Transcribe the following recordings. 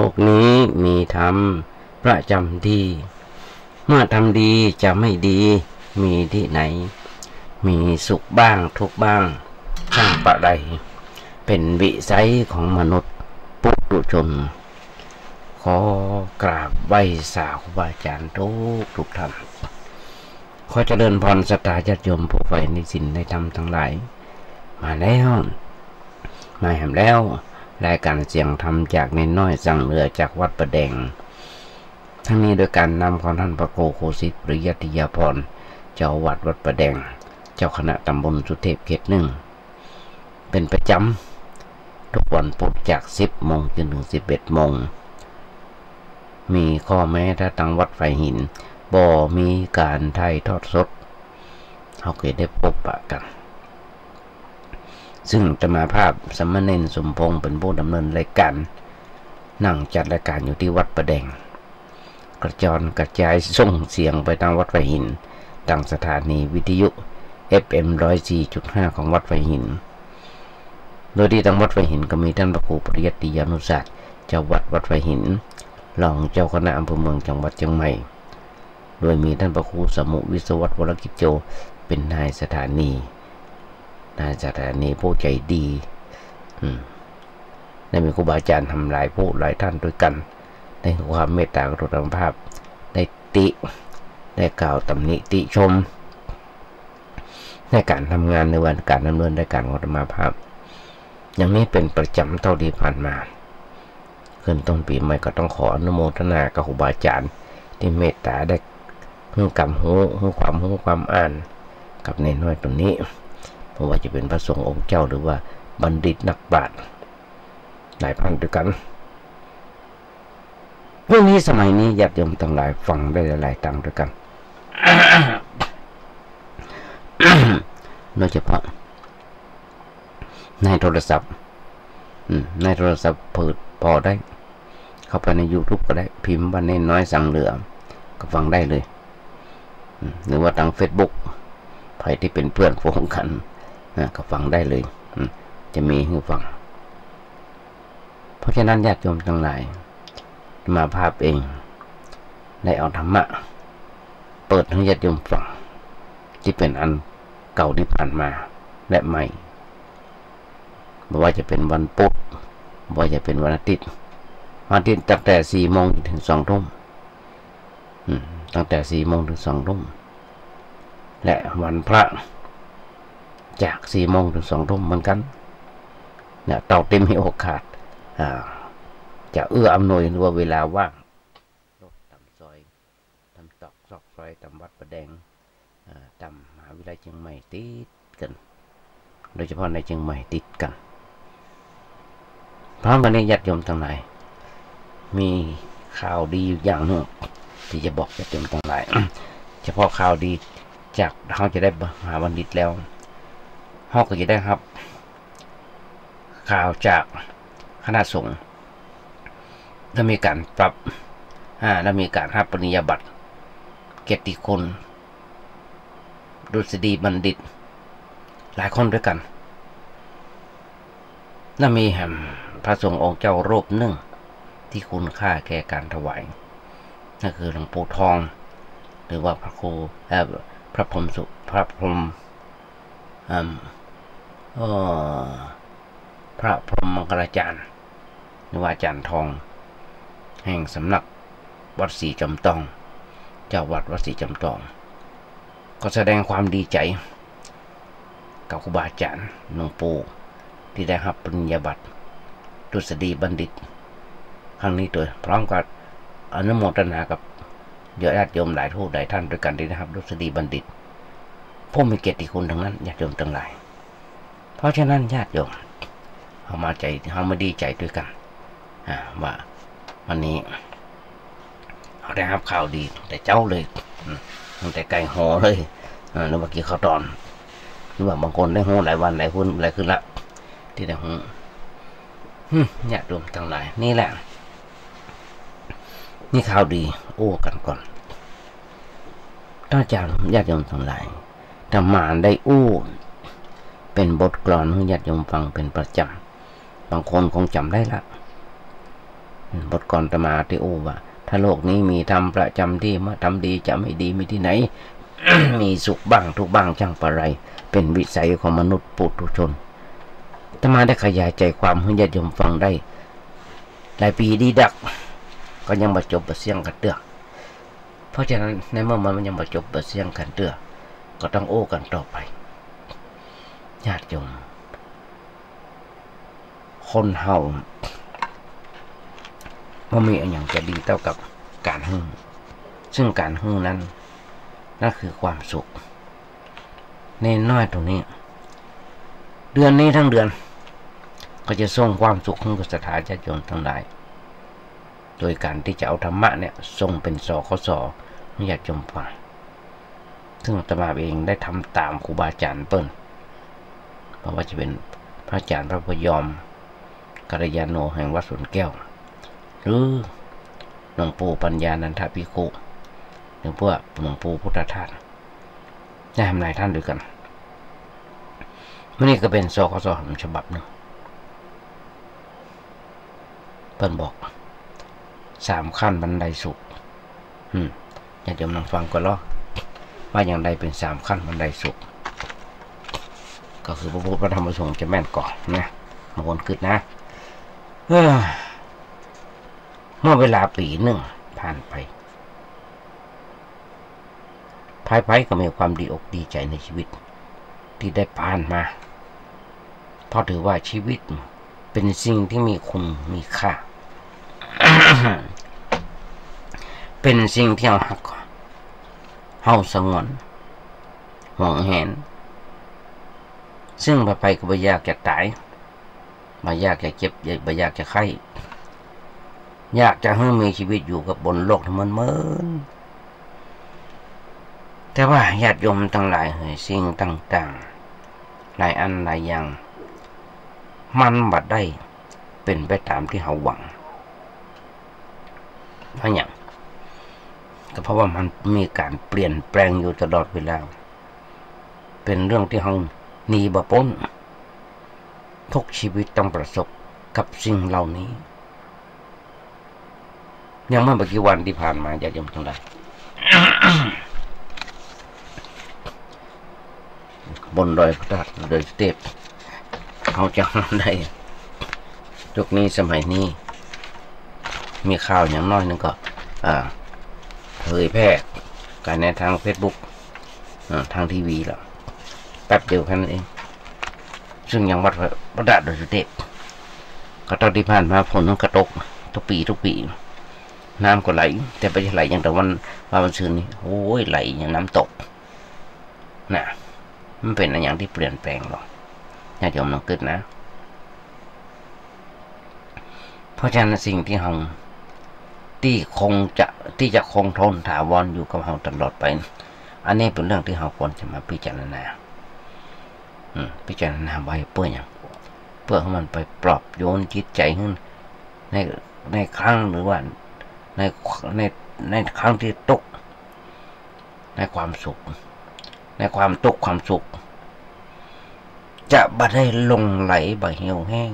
กนี้มีธรรมประจำที่เมื่อทำดีจะไม่ดีมีที่ไหนมีสุขบ้างทุกบ้างช่างประใดเป็นวิสัยของมนุษย์ปุถุชนขอกราบไหว้สาครูบาอาจารย์ทุกท่านขอเจริญพรศรัทธาญาติโยมผู้ใฝ่ในศีลในธรรมทั้งหลายมาแล้วมาแหมแล้วรายการเสียงธรรมจากในน้อยสั่งเหลือจากวัดประแดงทั้งนี้โดยการนำของท่านพระโกโคสิทธิ์ปริยัติยาภรณ์เจ้าวัดวัดประแดงเจ้าคณะตำบลสุเทพเขตหนึ่งเป็นประจำทุกวันพุธจาก10 โมงจนถึง11 โมงมีข้อแม้ถ้าทางวัดไฟหินบ่มีการถ่ายทอดสดเขาเคยได้พบปะกันซึ่งจะมาภาพสมณเณรสมพงษ์เป็นผู้ดำเนินรายการนั่งจัดรายการอยู่ที่วัดประแดงกระจายส่งเสียงไปทางวัดไฟหินทางสถานีวิทยุ FM 104.5 ของวัดไฟหินโดยที่ทางวัดไฟหินก็มีท่านพระครูปริยัติยานุศาสตร์เจ้าวัดวัดไฟหินรองเจ้าคณะอำเภอเมืองจังหวัดเชียงใหม่โดยมีท่านพระครูสมุวิศวัตรวรกิจโจเป็นนายสถานีผู้ใจดีได้มีครูบาอาจารย์ทำหลายผู้หลายท่านด้วยกันได้ความเมตตากรุณาภาพได้ได้กล่าวตำหนิติชมในการทำงานในวันการดำเนินรายการของธรรมภาพอย่างนี้เป็นประจำเท่าที่ผ่านมาขึ้นต้นปีใหม่ก็ต้องขออนุโมทนากับครูบาอาจารย์ที่เมตตาได้หูความอ่านกับในน้อยตรงนี้เพราะว่าจะเป็นพระสงฆ์องค์เจ้าหรือว่าบัณฑิตนักปราชญ์หลายพันด้วยกันพวกนี้สมัยนี้ญาติโยมทั้งหลายฟังได้หลายตังด้วยกัน โดยเฉพาะในโทรศัพท์เปิดพอได้เข้าไปใน YouTube ก็ได้พิมพ์ว่าเน้นน้อยสั่งเหลือก็ฟังได้เลยหรือว่าทาง Facebook ใครที่เป็นเพื่อนฝูงกันก็ฟังได้เลยจะมีให้ฟังเพราะฉะนั้นญาติโยมทั้งหลายมาภาพเองได้เอาธรรมะเปิดให้ญาติโยมฟังที่เป็นอันเก่าที่ผ่านมาและใหม่ไม่ว่าจะเป็นวันพุธไม่ว่าจะเป็นวันอาทิตย์ตั้งแต่ 4 โมงถึง 2 ทุ่มตั้งแต่ 4 โมงถึง 2 ทุ่มและวันพระจาก 4 โมงถึง 2 ทุ่มเหมือนกันเนี่ยเต่าเต็มมีโอกาสจะเอื้ออำนวยหรือว่าเวลาว่างรถตำซอยตำตอกซอกซอยตำวัดประแดงตำมหาวิทยาลัยเชียงใหม่ติดกันโดยเฉพาะในเชียงใหม่ติดกันพร้อมกันนี้ญาติโยมทั้งหลายมีข่าวดีอยู่อย่างหนึ่งที่จะบอกญาติโยมทั้งหลาย เฉพาะข่าวดีจากเขาจะได้มหาบัณฑิตแล้วเขาก็จะได้ครับข่าวจากคณะสงฆ์และมีการปรับและมีการให้ปริญญาบัตรเกียรติคุณดุษฎีบัณฑิตหลายคนด้วยกันและมีพระสงฆ์องค์เจ้ารูปหนึ่งที่คุณค่าแก่การถวายนั่นคือหลวงปู่ทองหรือว่าพระครูพระพรหมมังคลาจารย์หรือว่าอาจารย์ทองแห่งสำนักวัดศรีจำตองเจ้าวัดวัดศรีจำตองก็แสดงความดีใจกับครูบาอาจารย์หลวงปู่ที่ได้รับปริญญาบัตรดุษฎีบัณฑิตครั้งนี้โดยพร้อมกับอนุโมทนากับญาติโยมหลายท่านด้วยกันที่ได้รับดุษฎีบัณฑิตผู้มีเกียรติคุณทั้งนั้นญาติโยมทั้งหลายเพราะฉะนั้นญาติโยมเขามาดีใจด้วยกันว่าวันนี้เขาได้รับข่าวดีแต่เจ้าเลยตั้งแต่ไก่ห่อเลยหรือว่ากี่ข้าวตอนหรือว่าบางคนได้ห่อหลายวันหลายคืนละที่ได้ห่อญาติโยมทั้งหลายนี่แหละนี่ข่าวดีโอ้กันก่อนถ้าจำญาติโยมทั้งหลายธรรมาได้เป็นบทกลอนให้ญาติโยมฟังเป็นประจำบางคนคงจำได้ละ บทก่อนตมาที่ว่าถ้าโลกนี้มีธรรมประจำที่เมื่อทำดีจะไม่ดีมีที่ไหน มีสุขบ้างทุกบ้างช่างปะไรเป็นวิสัยของมนุษย์ปุถุชนตมาได้ขยายใจความให้ญาติโยมฟังได้หลายปีดีดักก็ยังมาจบเสียงกันเตือเพราะฉะนั้นในเมื่อมันยังมาจบเสียงกันเตือก็ต้องโอ้กันต่อไปญาติโยมคนเฮาไม่มีอย่างจะดีเท่ากับการฮึ่งซึ่งการฮึ่งนั้นนั่นคือความสุขในน้อยตรงนี้เดือนนี้ทั้งเดือนก็จะส่งความสุขให้กับสถานญาติโยมทั้งหลายโดยการที่จะเอาธรรมะเนี่ยส่งเป็นสคสให้ญาติโยมฟังซึ่งอาตมาเองได้ทำตามครูบาอาจารย์เปิ้ลเพราะว่าจะเป็นพระอาจารย์พระพยอมกัลยาโนแห่งวัดสวนแก้วหรือหลวงปู่ปัญญานันทภิกขุหรือพวกหลวงปู่พุทธทาสได้ทำหลายท่านด้วยกันนี่ก็เป็นสคสฉบับหนึ่งเปิ้ลบอก3 ขั้นบันไดสุขอย่าเดี๋ยวนั่งฟังก็ล้อว่าอย่างใดเป็น3 ขั้นบันไดสุขก็คือพระพุทธพระธรรมพระสงฆ์จะแม่นก่อนนะบางคนคิดนะเมื่อเวลาปีหนึ่งผ่านไปภายก็มีความดีอกดีใจในชีวิตที่ได้ผ่านมาเพราะถือว่าชีวิตเป็นสิ่งที่มีคุณมีค่า เป็นสิ่งที่เฮาสงวนห่วงแหนซึ่งไปก็บ่อยากจะตายบ่อยากจะเจ็บบ่อยากจะไข้อยากจะให้มีชีวิตอยู่กับบนโลกที่มันแต่ว่าญาติโยมทั้งหลายสิ่งต่างๆหลายอันหลายอย่างมันบัดได้เป็นไปตามที่เขาหวังเพราะอย่างก็เพราะว่ามันมีการเปลี่ยนแปลงอยู่ตลอดเวลาเป็นเรื่องที่เขาหนีบ่พ้นทุกชีวิตต้องประสบกับสิ่งเหล่านี้ยังเมื่อกี่วันที่ผ่านมาญาติโยมทั้งหลาย บนดอยพระธาตุดอยสุเทพเขาจะทำได้ยุคนี้สมัยนี้มีข่าวอย่างน้อยนึงก็เผยแพร่กันในทาง Facebook ทางทีวีแล้วแป๊บเดียวแค่นั้นเองซึ่งยังวัดพระธาตุดอยสุเทพก็ตอนที่ผ่านมาฝนมันกระตกทุกปีน้ำก็ไหลแต่ไปไหลอย่างแต่วันซืนนี้โอ้ยไหลอย่างน้ำตกน่ะมันเป็นอย่างที่เปลี่ยนแปลงหรอกญาติโยมลองคิดนะเพราะฉะนั้นสิ่งที่เราที่จะคงทนถาวรอยู่กับเราตลอดไปอันนี้เป็นเรื่องที่เราควรจะมาพิจารณาไว้เพื่ออย่างเพื่อให้มันไปปลอบโยนจิตใจขึ้นในครั้งหรือว่าในครั้งที่ตกในความสุขในความตกความสุขจะบ่ได้ลงไหลบ่เหี่ยวแห้ง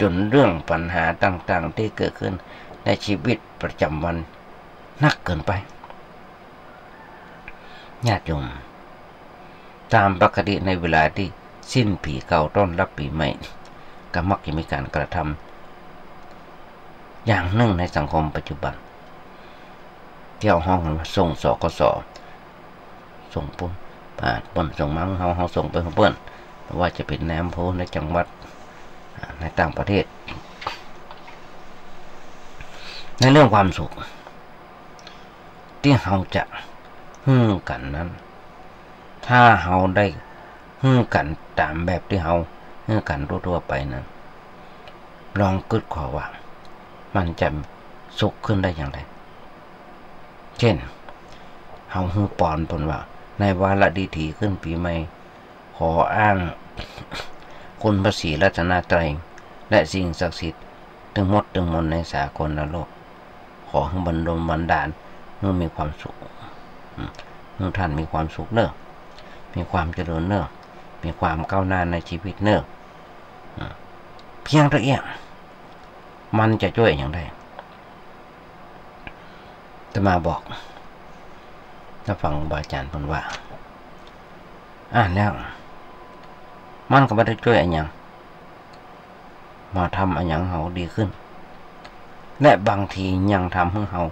จนเรื่องปัญหาต่างๆที่เกิดขึ้นในชีวิตประจำวันนักเกินไปญาติโยมตามปกติในเวลาที่สิ้นปีเก่าต้อนรับปีใหม่ก็มักจะมีการกระทำอย่างหนึ่งในสังคมปัจจุบันที่เอาห้องส่งสคสส่งปุ่นส่งมั้งเขาส่งไปเพื่อนเพราะว่าจะเป็นแนมโพในจังหวัดในต่างประเทศในเรื่องความสุขที่เราจะฮึ่งกันนั้นถ้าเราได้ฮึ่งกันตามแบบที่เราฮึ่งกันทั่วไปนั้นลองคิดขอว่ามันจะสุขขึ้นได้อย่างไรเช่นเราฮึ่งปอนผลว่าในวาระดีถีขึ้นปีใหม่ขออ้างคุณพระศรีรัตนตรัยและสิ่งศักดิ์สิทธิ์ทั้งหมดในสากลโลกขอให้บันดาลให้มีความสุขให้ท่านมีความสุขเนอะมีความเจริญเนอะมีความก้าวหน้าในชีวิตเนอะเพียงตัวเอง มันจะช่วยอย่างไรจะมาบอกถ้าฟังบาอาจารย์พูดว่าอ่านแล้วมันก็ไม่ได้ช่วยอะไรอย่างมาทำอะไรอย่างเขาดีขึ้นและบางทียังทำให้เขา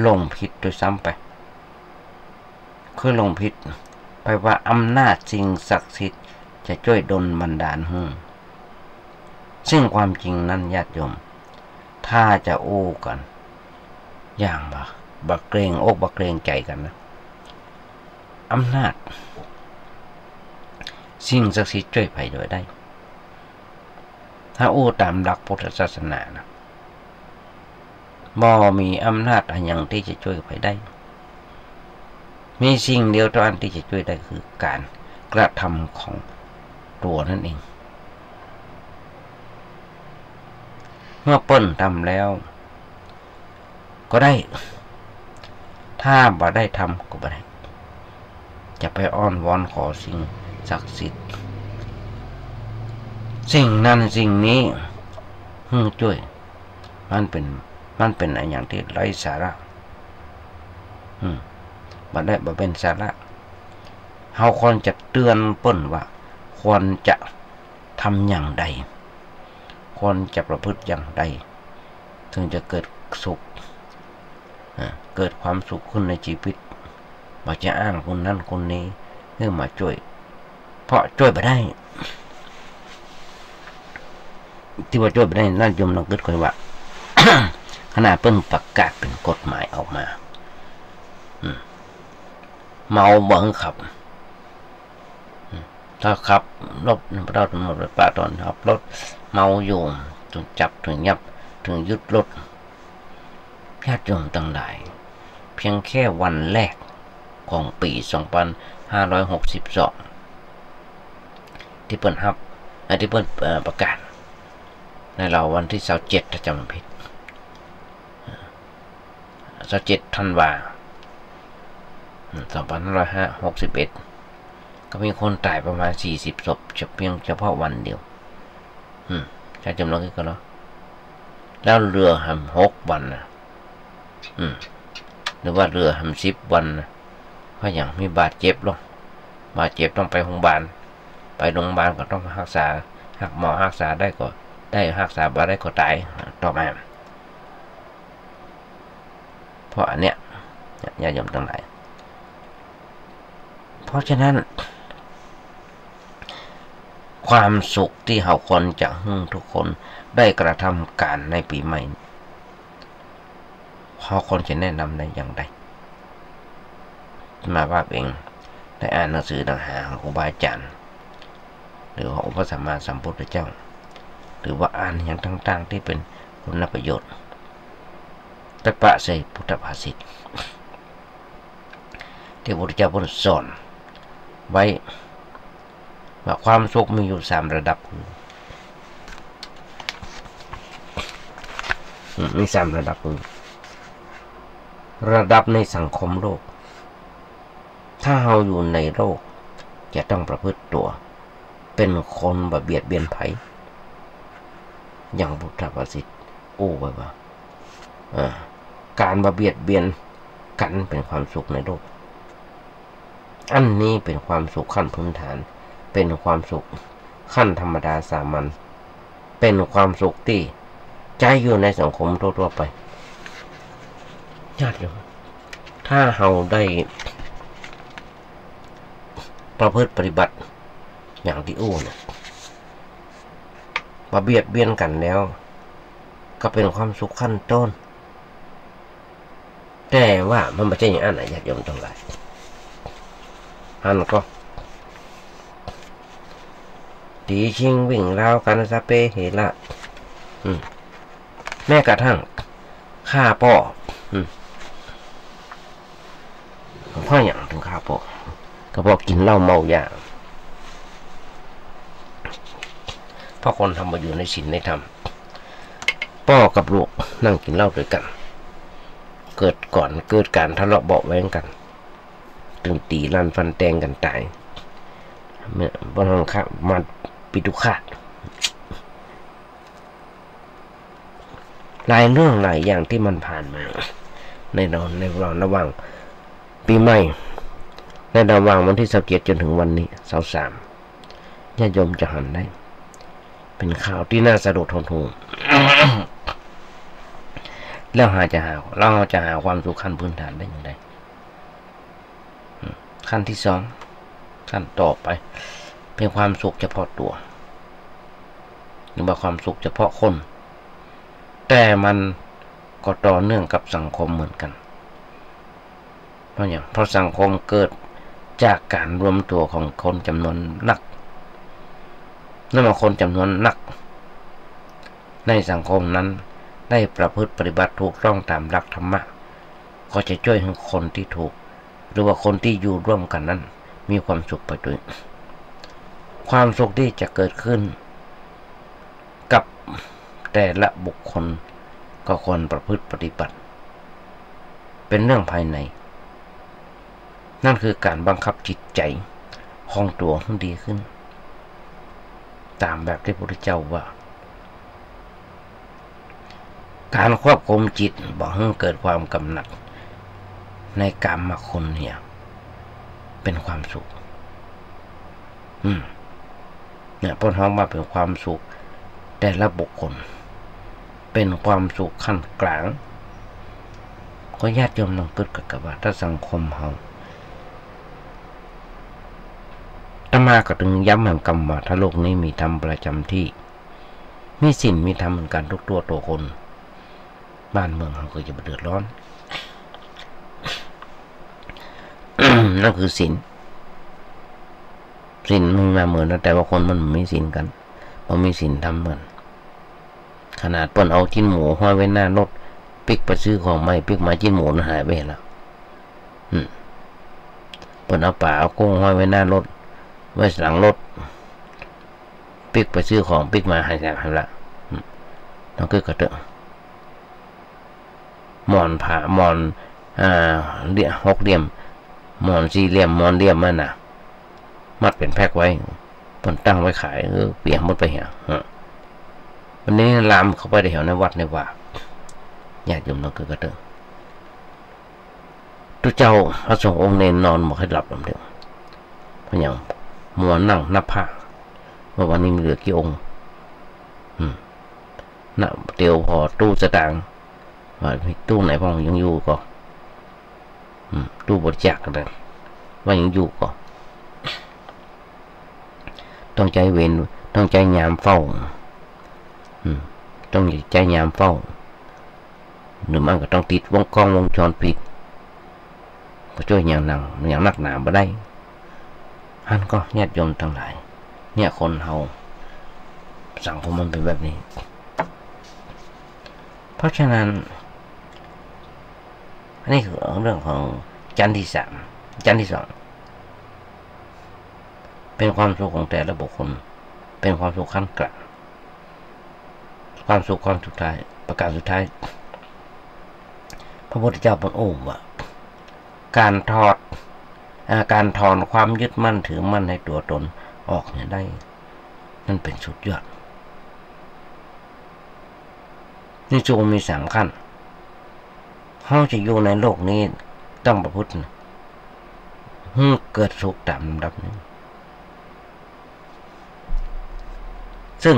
ลงผิดโดยซ้ำไปคือลงผิดไปว่าอำนาจสิ่งศักดิ์สิทธิ์จะช่วยดลบันดาลให้ซึ่งความจริงนั้นญาติโยมถ้าจะโอ้กันอย่างบักเกรงอกบักเกรงใจกันนะอำนาจสิ่งศักดิ์สิทธิ์ช่วยไผโดยได้ถ้าโอ้ตามหลักพุทธศาสนานะบ่มีอำนาจอะไรอย่างที่จะช่วยไผได้มีสิ่งเดียวเท่านั้นที่จะช่วยได้คือการกระทำของตัวนั่นเองเมื่อเปิ้นทำแล้วก็ได้ถ้าบ่ได้ทำก็บ่ได้จะไปอ้อนวอนขอสิ่งศักดิ์สิทธิ์สิ่งนั้นสิ่งนี้ช่วยมันเป็นอะไรอย่างที่ไร้สาระบ่ได้บ่เป็นสาระเฮาควรจะเตือนเปิ้นว่าควรจะทำอย่างใดควรจะประพฤติอย่างใดถึงจะเกิดสุขเกิดความสุขขึ้นในชีวิตบ่จะอ้างคนนั้นคนนี้เพื่อมาช่วยเพราะช่วยบ่ได้ที่ว่าช่วยบ่ได้นั่นโยมต้องคิดค่อยว่า ขณะเพิ่นประกาศเป็นกฎหมายออกมาเมาบ่ให้ขับถ้าขับรถเราตำรวจปราบตอนขับรถเมาอยู่ถึงจับถึงยับถึงยึดรถญาติโยมทั้งหลายเพียงแค่วันแรกของปี2562ที่เปิ้นฮับที่เปิ้นประกาศในเราวันที่27ถ้าจำไม่ผิด27ธันวา2561ก็มีคนตายประมาณ40ศพเพียงเฉพาะวันเดียวจะจำลองกันเนาะแล้วเรือหำ6วันนะหรือว่าเรือหำ10วันนะเพราะอย่างมีบาดเจ็บลงบาดเจ็บต้องไปโรงพยาบาลไปโรงพยาบาลก็ต้องรักษาหากหมอรักษาได้ก็ได้รักษาบ่ได้ก็ตายต่อมาเพราะอันเนี้ยญาติโยมทั้งหลายเพราะฉะนั้นความสุขที่เราควรจะให้ทุกคนได้กระทำการในปีใหม่เขาควรจะแนะนำในอย่างใดมาว่าเองได้อ่านหนังสือต่างหากของครูบาอาจารย์หรือของพระสัมมาสัมพุทธเจ้าหรือว่าอ่านอย่างต่างๆที่เป็นคุณประโยชน์แต่ปะใส่พุทธภาษิตที่พระพุทธเจ้าพูดสอนไว้ว่าความสุขมีอยู่3ระดับมี3ระดับระดับในสังคมโลกถ้าเราอยู่ในโลกจะต้องประพฤติตัวเป็นคนบ่เบียดเบียนไผอย่างพุทธภาษิตโอ้ไว้ว่าการบ่เบียดเบียนกันเป็นความสุขในโลกอันนี้เป็นความสุขขั้นพื้นฐานเป็นความสุขขั้นธรรมดาสามัญเป็นความสุขที่ใจอยู่ในสังคมทั่วๆไปญาติโยมถ้าเราได้ประพฤติปฏิบัติอย่างที่อู้เนี่ยมาเบียดเบียนกันแล้วก็เป็นความสุขขั้นต้นแต่ว่ามันไม่ใช่อย่างนั้นญาติโยมทั้งหลายอันก็ตีชิงวิ่งราวกันสเปเหระแม้กระทั่งฆ่าพ่อพ่ออย่างถึงฆ่าพ่อก็เพราะกินเหล้าเมายาเพราะคนทำมาอยู่ในศีลในธรรมพ่อกับลูกนั่งกินเหล้าด้วยกันเกิดการทะเลาะเบาะแว้งกันถึงตีลั่นฟันแทงกันตายบนห้องข้ามาปิดุขาด หลายเรื่องหลายอย่างที่มันผ่านมาในระหว่างปีใหม่ในระหว่างวันที่27จนถึงวันนี้23ญาติโยมจะหันได้เป็นข่าวที่น่าสะดุดหดหู่ แล้วเราจะหาความสุขขั้นพื้นฐานได้อย่างไรขั้นที่สองขั้นต่อไปเป็นความสุขเฉพาะตัวหรือว่าความสุขเฉพาะคนแต่มันก็ต่อเนื่องกับสังคมเหมือนกันเพราะสังคมเกิดจากการรวมตัวของคนจำนวนนักนั่นมาคนจำนวนนักในสังคมนั้นได้ประพฤติปฏิบัติถูกต้องตามหลักธรรมะก็จะช่วยให้คนที่ถูกหรือว่าคนที่อยู่ร่วมกันนั้นมีความสุขไปด้วยความสุขที่จะเกิดขึ้นกับแต่ละบุคคลก็ควรประพฤติปฏิบัติเป็นเรื่องภายในนั่นคือการบังคับจิตใจของตัวให้ดีขึ้นตามแบบที่พระพุทธเจ้าว่าการควบคุมจิตบอกให้เกิดความกำหนัดในกามคุณเนี่ยเป็นความสุขเนี่ยพ้นท้องมาเป็นความสุขแต่ละบุคคลเป็นความสุขขั้นกลางก็ญาติโยมต้องคิดกับว่าถ้าสังคมเฮาอาตมาก็ถึงย้ำแห่งกรรมว่าถ้าโลกนี้มีธรรมประจำที่มีศีลมีธรรมเหมือนกันทุกตัวคนบ้านเมืองเราก็จะเดือดร้อน นั่นคือศีลมันมาเหมือนแต่ว่าคนมันไม่ศีลกันพอมีศีลทำเหมือนขนาดเปิ้นเอาจิ้นหมูห้อยไว้หน้ารถปิกไปซื้อของใหม่ปิกมาจิ้นหมูมันหายไปแล้วเปิ้นเอาป่าเอากุ้งห้อยไว้หน้ารถไว้หลังรถปิกไปซื้อของปิกมาหายละนั่นคือกระเตอะหมอนผ้าหมอนเหลี่ยมหกเหลี่ยมหมอนสี่เหลี่ยมหมอนเหลี่ยมมันน่ะมัดเป็นแพ็คไว้เปิ้นตั้งไว้ขายเปียกหมดไปเหี้ยวันนี้ลามเข้าไปในแถวในวัดในว่าญาติโยมนั่นคือกระเตอะทุกเจ้าพระสงฆ์องค์เนรนอนบอกให้หลับลำเดียวเพราะอย่างมัวนั่งนับผ้าว่าวันนี้มีเหลือกี่องค์น่ะเตียวพอตู้สตางค์ว่าตู้ไหนพอยังอยู่ก็ตู้บริจาคกันเลยว่ายังอยู่ก็ต้องใจเวรต้องใจยามเฝ้าต้องใจยามเฝ้าหรือมันก็ต้องติดกล้องวงจรปิดก็ช่วยอย่างนักหนาบ่ได้ท่านก็ญาติโยมทั้งหลายเนี่ยคนเฮาสังคมมันเป็นแบบนี้เพราะฉะนั้นอันนี้คือเรื่องของชั้นที่3ชั้นที่2เป็นความสุขของแต่ละบุคคลเป็นความสุขขั้นกลางความสุขความสุดท้ายประการสุดท้ายพระพุทธเจ้าบอกว่าการถอนความยึดมั่นถือมั่นในตัวตนออกเนี่ยได้นั่นเป็นสุดยอดนี่จูมี3ขั้นเขาจะอยู่ในโลกนี้ต้องประพฤติเกิดสุขตามลำดับนี้ซึ่ง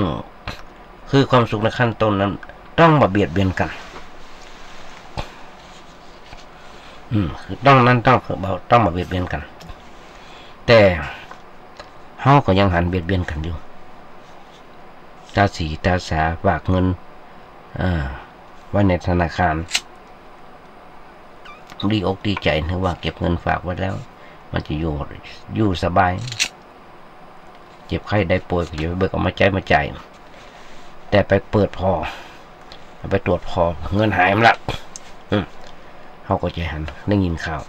คือความสุขในขั้นต้นนั้นต้องมาเบียดเบียนกันคือต้องมาเบียดเบียนกันแต่เขาก็ยังหันเบียดเบียนกันอยู่ตาสีตาสาฝากเงินไว้ในธนาคารดีอกดีใจนึกว่าเก็บเงินฝากไว้แล้วมันจะอยู่สบายเจ็บไข้ได้ป่วยก็อย่าไปเบิกเอามาจ่ายแต่ไปเปิดพอไปตรวจพอเงินหายมันละเขาก็จะหันได้ยินข่าว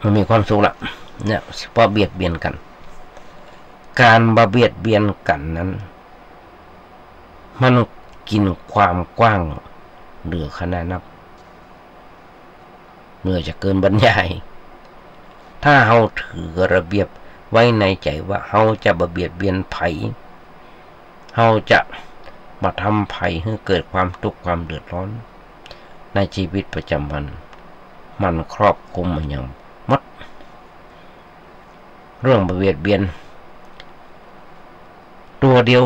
มันมีความสุขละเนี่ยเพราะเบียดเบียนกันการเบียดเบียนกันนั้นมันกินความกว้างเหลือขนาดนับเหนื่อยจะเกินบรรยายถ้าเราถือระเบียบไว้ในใจว่าเราจะเบียดเบียนไผเราจะ มาทำภัยให้เกิดความทุกข์ความเดือดร้อนในชีวิตประจำวันมันครอบคลุมมันอย่างหมดเรื่องเบียดเบียนตัวเดียว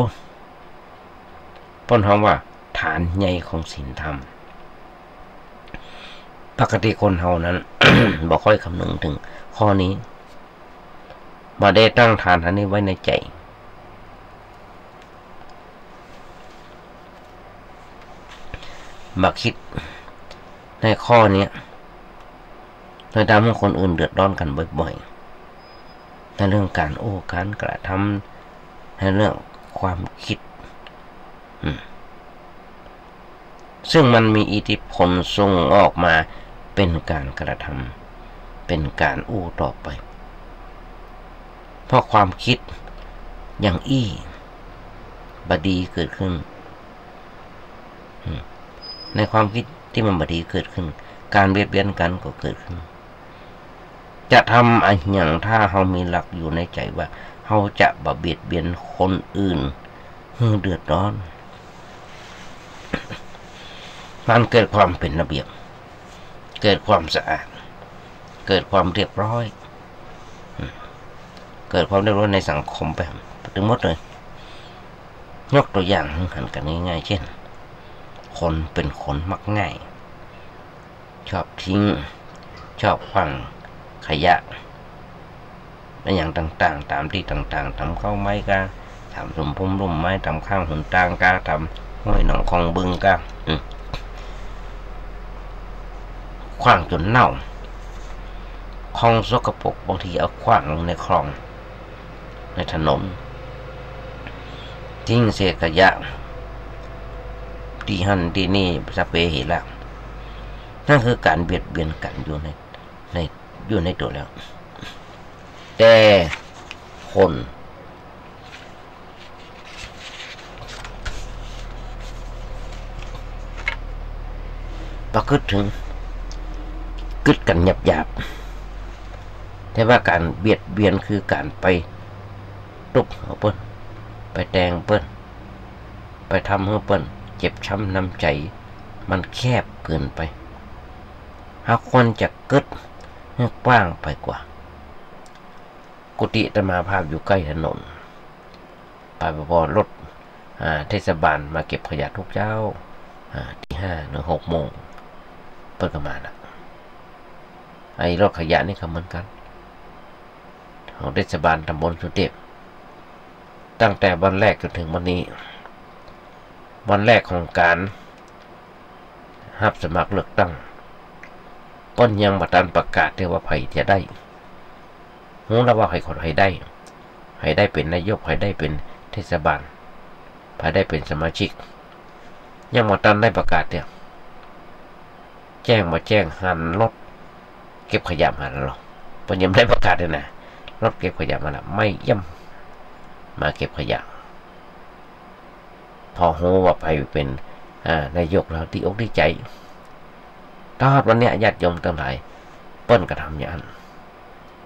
ป้นคำว่าฐานใหญ่ของศีลธรรมปกติคนเฮานั้น บ่ค่อยคำนึงถึงข้อนี้มาได้ตั้งฐานอันนี้ไว้ในใจมาคิดในข้อนี้โดยทำให้คนอื่นเดือดร้อนกันบ่อยๆในเรื่องการการกระทำในเรื่องความคิดซึ่งมันมีอิทธิพลส่งออกมาเป็นการกระทำเป็นการต่อไปเพราะความคิดอย่างบดีเกิดขึ้นในความคิดที่มันบดีเกิดขึ้นการเบียดเบียนกันก็เกิดขึ้นจะทำอะไรอย่างถ้าเรามีหลักอยู่ในใจว่าเราจะบ่เบียดเบียนคนอื่นให้เดือดร้อนมันเกิดความเป็นระเบียบเกิดความสะอาดเกิดความเรียบร้อยเกิดความเรียบร้อยในสังคมไปถึงหมดเลยยกตัวอย่างหันกันง่ายๆเช่นคนเป็นคนมักง่ายชอบทิ้งชอบขว้างขยะและอย่างต่างๆตามที่ต่างๆทำเข้าไม้กาทำสมพุ่มร่มไม้ทำข้างหนทางกาทำห้วยหนองคลองบึงกาขว้างจนเน่าคลองสกปรกบางทีเอาขว้างลงในคลองในถนนทิ้งเศษขยะที่หันที่นี่สเปเห็นแล้วนั่นคือการเบียดเบียนกันอยู่ในตัวแล้วแต่คนประพฤติถึงกึดกันหยาบๆแต่ว่าการเบียดเบียนคือการไปตุบเอาเปิ้นไปแดงเปิ้นไปทำให้เปิ้นเจ็บช้ำน้ำใจมันแคบเกินไปหากควรจะกึดให้กว้างไปกว่ากุฏิอาตมาภาพอยู่ใกล้ถนนไปพอรถเทศบาลมาเก็บขยะทุกเช้าที่5 หรือ 6 โมงเปิดกันมาละไอ้รถขยะนี่ก็เหมือนกันของเทศบาลตำบลสุเทพตั้งแต่วันแรกจนถึงวันนี้วันแรกของการรับสมัครเลือกตั้งป้นยังบัตันประกาศว่าไผ่จะได้หูแล้วว่าให้คนให้ได้เป็นนายกให้ได้เป็นเทศบาลให้ได้เป็นสมาชิกยังบัตันได้ประกาศแจ้งหันรถเก็บขยะมาแล้วป้นยังได้ประกาศเลยนะรถเก็บขยะมาแล้วไม่ย่ำมาเก็บขยะพอหูว่าไปเป็นนายกแล้วที่อกที่ใจตอนวันนี้ญาติโยมทั้งหลายเปิ้นกระทำอย่างนั้น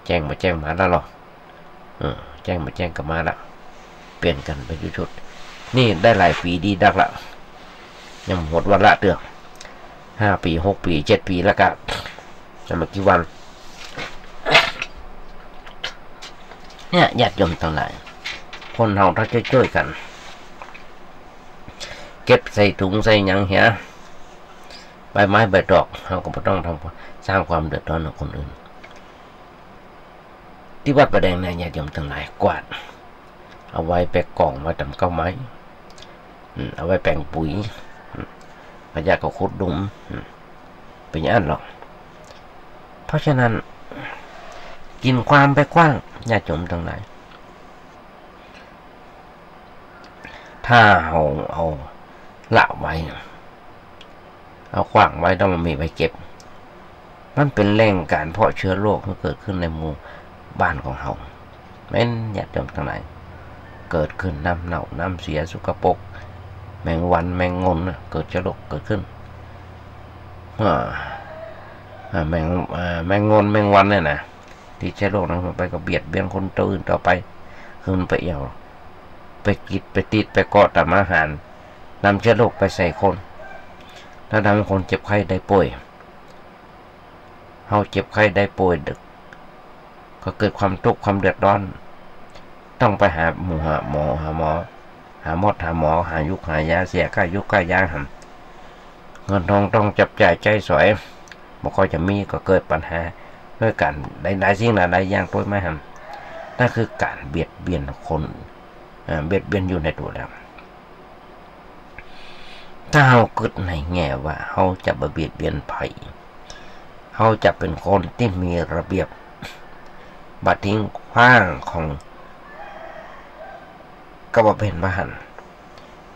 แจ้งมาแล้วหรอแจ้งกลับมาละเปลี่ยนกันไปชุดนี่ได้หลายปีดีดักละยังหมดวันละเดือน5 ปี 6 ปี 7 ปีแล้วก็จะมากี่วันเนี่ยญาติโยมทั้งหลายคนเราถ้าช่วยกันเก็บใส่ถุงใส่หยังเหี้ยใบไม้ใบดอกเราก็ไม่ต้องสร้างความเดือดร้อนกับคนอื่นที่วัดประแดงในญาติโยมทั้งหลายกวาดเอาไว้แปะกล่องไว้ทำเก้าไม้เอาไว้แปลงปุ๋ยพญาก็ขุดดุมเป็นอย่างนั้นหรอกเพราะฉะนั้นกินความไปกว้างญาติโยมทั้งหลายถ้าเอาละไว้เอาขวางไว้ต้องมีไว้เก็บมันเป็นแหล่งการเพาะเชื้อโรคที่เกิดขึ้นในหมู่บ้านของเราแม้นญาติโยมทั้งหลายเกิดขึ้นน้ำเน่าน้ำเสียสกปรกแมงวันแมงงนเกิดเชื้อโรคเกิดขึ้นแมงงนแมงวันเนี่ยนะที่เชื้อโรคนั้นไปก็เบียดเบียนคนตัวอื่นต่อไปคือมันไปเอี่ยวไปกิดไปติดไปเกาะตามอาหาร นำเชื้อโรคไปใส่คนถ้าทำให้คนเจ็บไข้ได้ป่วยเฮาเจ็บไข้ได้ป่วยดึกก็เกิดความทุกข์ความเดือดร้อนต้องไปหาหมอหาหมอหาหมอหายุกหายาเสียค่ายุกค่ายาหเงินทองต้องจับจ่ายใจสอยบ่ค่อยจะมีก็เกิดปัญหาด้วยกันหลายสิ่งหลายอย่างตัวไม่นั่นคือการเบียดเบียนคนเบียดเบียนอยู่ในตัวแล้วถ้าเฮาคิดในแง่ว่าเฮาจะบ่เบียดเบียนไผเฮาจะเป็นคนที่มีระเบียบบัดทิ้งขว้างของก็บ่เป็นบ้าน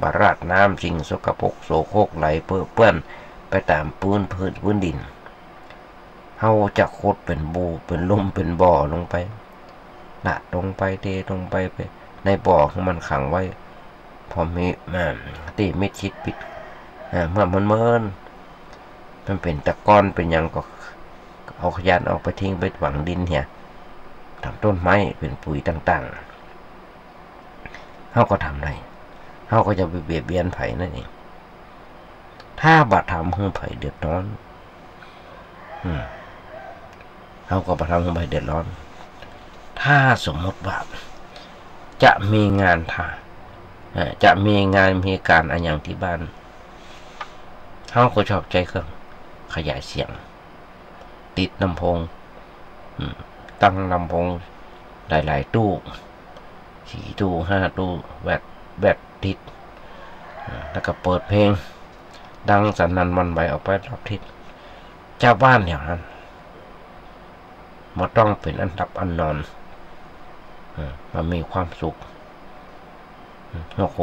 บาราดน้ำสิ่งสกปรกโสโครกไหลเปื้อนไปตามพื้นดินเฮาจะโคตรเป็นบูเป็นลุ่มเป็นบ่อลงไปละลงไปเทลงไปในบ่อของมันขังไว้พอมีตีมิดชิดปิดเมื่อมันเป็นตะกอนเป็นอย่างก็เอาขยะออกไปทิ้งไปฝังดินเนี่ยทำต้นไม้เป็นปุ๋ยต่างๆเฮาก็ทำได้เฮาก็จะไปเบียดเบียนไผนั่นเองถ้าบัดทำให้ไผเดือดร้อนเฮาก็บัดทำให้ไผเดือดร้อนถ้าสมมติว่าจะมีงานจะมีงานมีการอะไรอย่างที่บ้านเฮาก็ชอบใจเครื่องขยายเสียงติดลำโพงตั้งลำโพงหลายๆตู้4 ตู้ 5 ตู้แบตติดแล้วก็เปิดเพลงดังสนั่นวันไหวออกไปรอบทิศเจ้าบ้านอย่างนั้นมันต้องเป็นอันดับอันนอนมันมีความสุขโอ้โห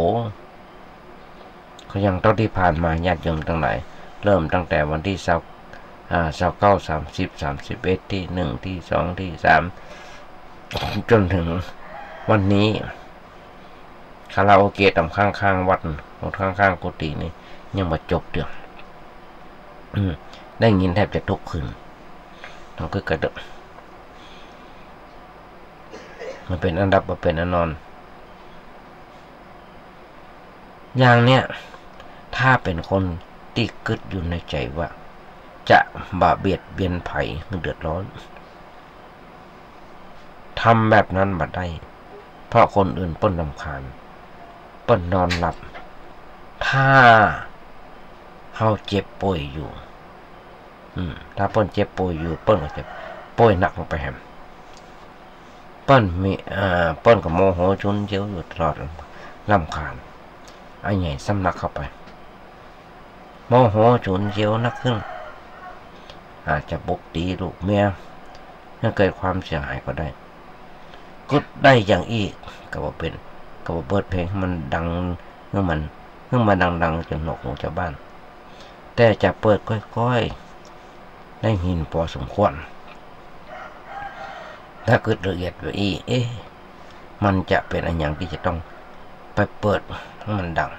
เขายังต้องที่ผ่านมาญาติโยมทั้งหลายเริ่มตั้งแต่วันที่29 30 31ที่1ที่2ที่3จนถึงวันนี้คาราโอเกะตามข้างวัดข้างกุฏินี่ยังมาจบเดือดได้ยินแทบจะทุกคืนต้องกระเดกมันเป็นอันดับมันเป็นอันนอนอย่างเนี้ยถ้าเป็นคนที่กึดอยู่ในใจว่าจะบ่เบียดเบียนไผเดือดร้อนทำแบบนั้นบ่ได้เพราะคนอื่นเปิ้นรำคาญเปิ้นนอนหลับถ้าเฮาเจ็บป่วยอยู่ถ้าเปิ้นเจ็บป่วยอยู่เปิ้นก็จะป่วยหนักลงไปแฮมเปิ้นมีเปิ้นก็โมโหชุนเจียวอยู่ตลอดรำคาญไอ้ใหญ่สำนักเข้าไปโมโหชุนเจียวนักขึ้นอาจจะบุกตีลูกเมียให้เกิดความเสียหายก็ได้ก็ได้อย่างอีกก็ว่าเป็นก็ว่าเปิดเพลงมันดังเมื่อมันดังจนหนวกหูชาวบ้านแต่จะเปิดค่อยๆได้ยินพอสมควรถ้าเกิดละเอียดไปอีกมันจะเป็นอันอย่างที่จะต้องไปเปิดให้มันดัง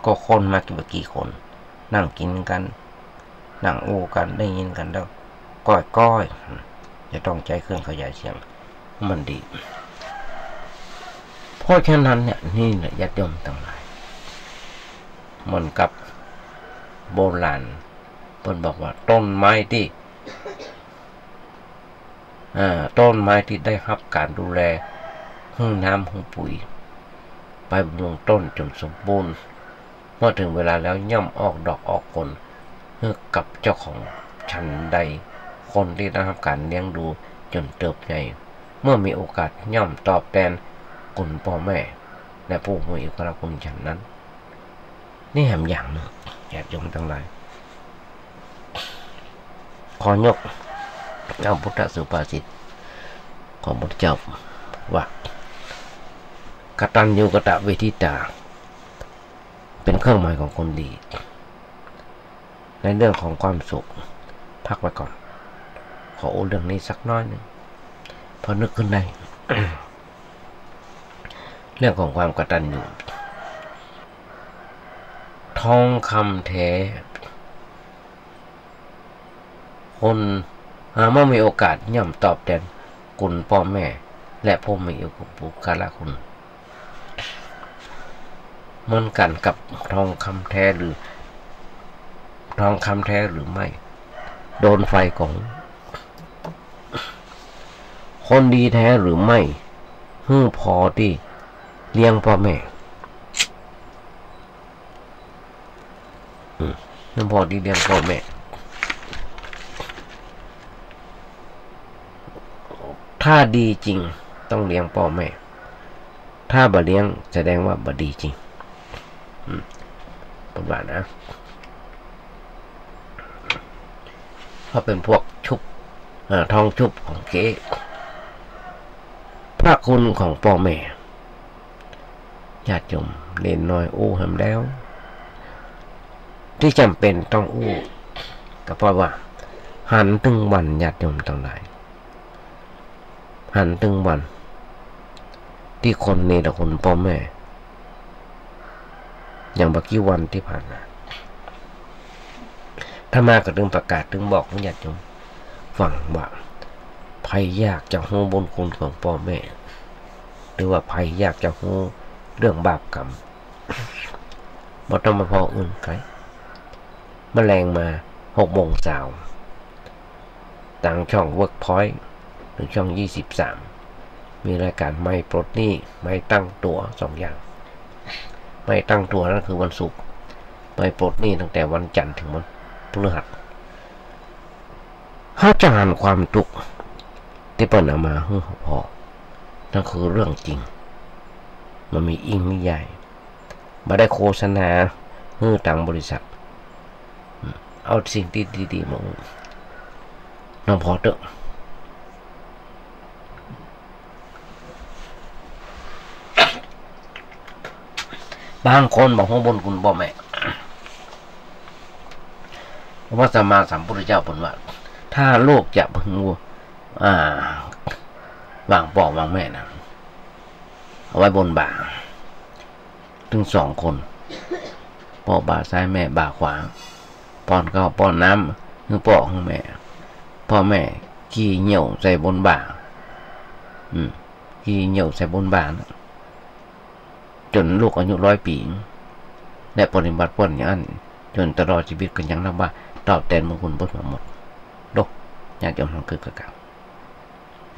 ก็คนมากี่คนนั่งกินกันนั่งโอ้กันได้ยินกันแล้วก้อยจะต้องใจเครื่องขยายเสียงมันดีเพราะฉะนั้นเนี่ยนี่แหละญาติโยมทั้งหลายเหมือนกับโบราณเพิ่นบอกว่าต้นไม้ที่ได้รับการดูแลให้น้ำให้ปุ๋ยไปบำรุงต้นจนสมบูรณ์เมื่อถึงเวลาแล้วย่อมออกดอกออกผลให้กับเจ้าของชั้นใดคนที่ได้รับการเลี้ยงดูจนเติบใหญ่เมื่อมีโอกาสย่อมตอบแทนคุณพ่อแม่และผู้มีอุปการะคุณฉันนั้นนี่แหมอย่างหนึ่งญาติโยมทั้งหลายขอยกเอาพุทธสุภาษิตของพระเจ้าว่ากตัญญูกตเวทิตาเป็นเครื่องหมายของคนดีในเรื่องของความสุขพักไว้ก่อนขอเรื่องนี้สักน้อยหนึ่งพอนึกขึ้นได้ เรื่องของความกตัญญูทองคำแท้คนเมื่อมีโอกาสย่อมตอบแทนคุณพ่อแม่และผู้มีอุปการะคุณ เหมือนกันกับทองคำแท้หรือทองคำแท้หรือไม่โดนไฟของคนดีแท้หรือไม่พอที่เลี้ยงพ่อแม่พอที่เลี้ยงพ่อแม่ถ้าดีจริงต้องเลี้ยงพ่อแม่ถ้าบ่เลี้ยงแสดงว่าบ่ดีจริงผมว่านะเพราะเป็นพวกชุบทองชุบของเก๊พระคุณของพ่อแม่ญาติโยมเล่นน้อยอู้ทำแล้วที่จำเป็นต้องอู้ก็เพราะว่าหันถึงวันญาติโยมทั้งหลายหันถึงวันที่คนเนรคุณพ่อแม่อย่างเมื่อกี้วันที่ผ่านมาถ้ามาก็ถึงประกาศถึงบอกญาติโยมฟังว่าใครอยากจะรู้บุญคุณของพ่อแม่หรือว่าใครอยากจะรู้เรื่องบาปกรรมบ่ต้องมาพออื่นใครแมลงมา6 โมงเช้าต่างช่อง Workpoint หรือช่อง23มีรายการไม่ปลดหนี้ไม่ตั้งตัว2 อย่างไม่ตั้งตัวนั่นคือวันศุกร์ไม่ปลดหนี้ตั้งแต่วันจันทร์ถึงวันพฤหัสถ้าจะอ่านความทุกข์ที่เปิ้นเอามาให้พอนั่นคือเรื่องจริงมันมีอิงมีใหญ่มาได้โฆษณาให้ต่างบริษัทเอาสิ่งที่ดีๆมาน้องพอเถอะบางคนบอกว่าบนคุณบ่แม่พระสัมมาสัมพุทธเจ้าบอกว่าถ้าโลกจะพึงวางพ่อวางแม่นะเอาไว้บนบ่าถึง2 คนพ่อบ่าซ้ายแม่บ่าขวาป้อนข้าวป้อนน้ำคือพ่อของแม่พ่อแม่ขี้เหนียวใส่บนบ่าขี้เหนียวใส่บนบ่านะจนลูกอายุ100 ปีและปฏิบัติพ้นอย่างนั้นจนตลอดชีวิตก็ยังนับว่าตอบแทนบุญคุณเบิดมาหมดโลกญาติโยมทั้งคือกระกับ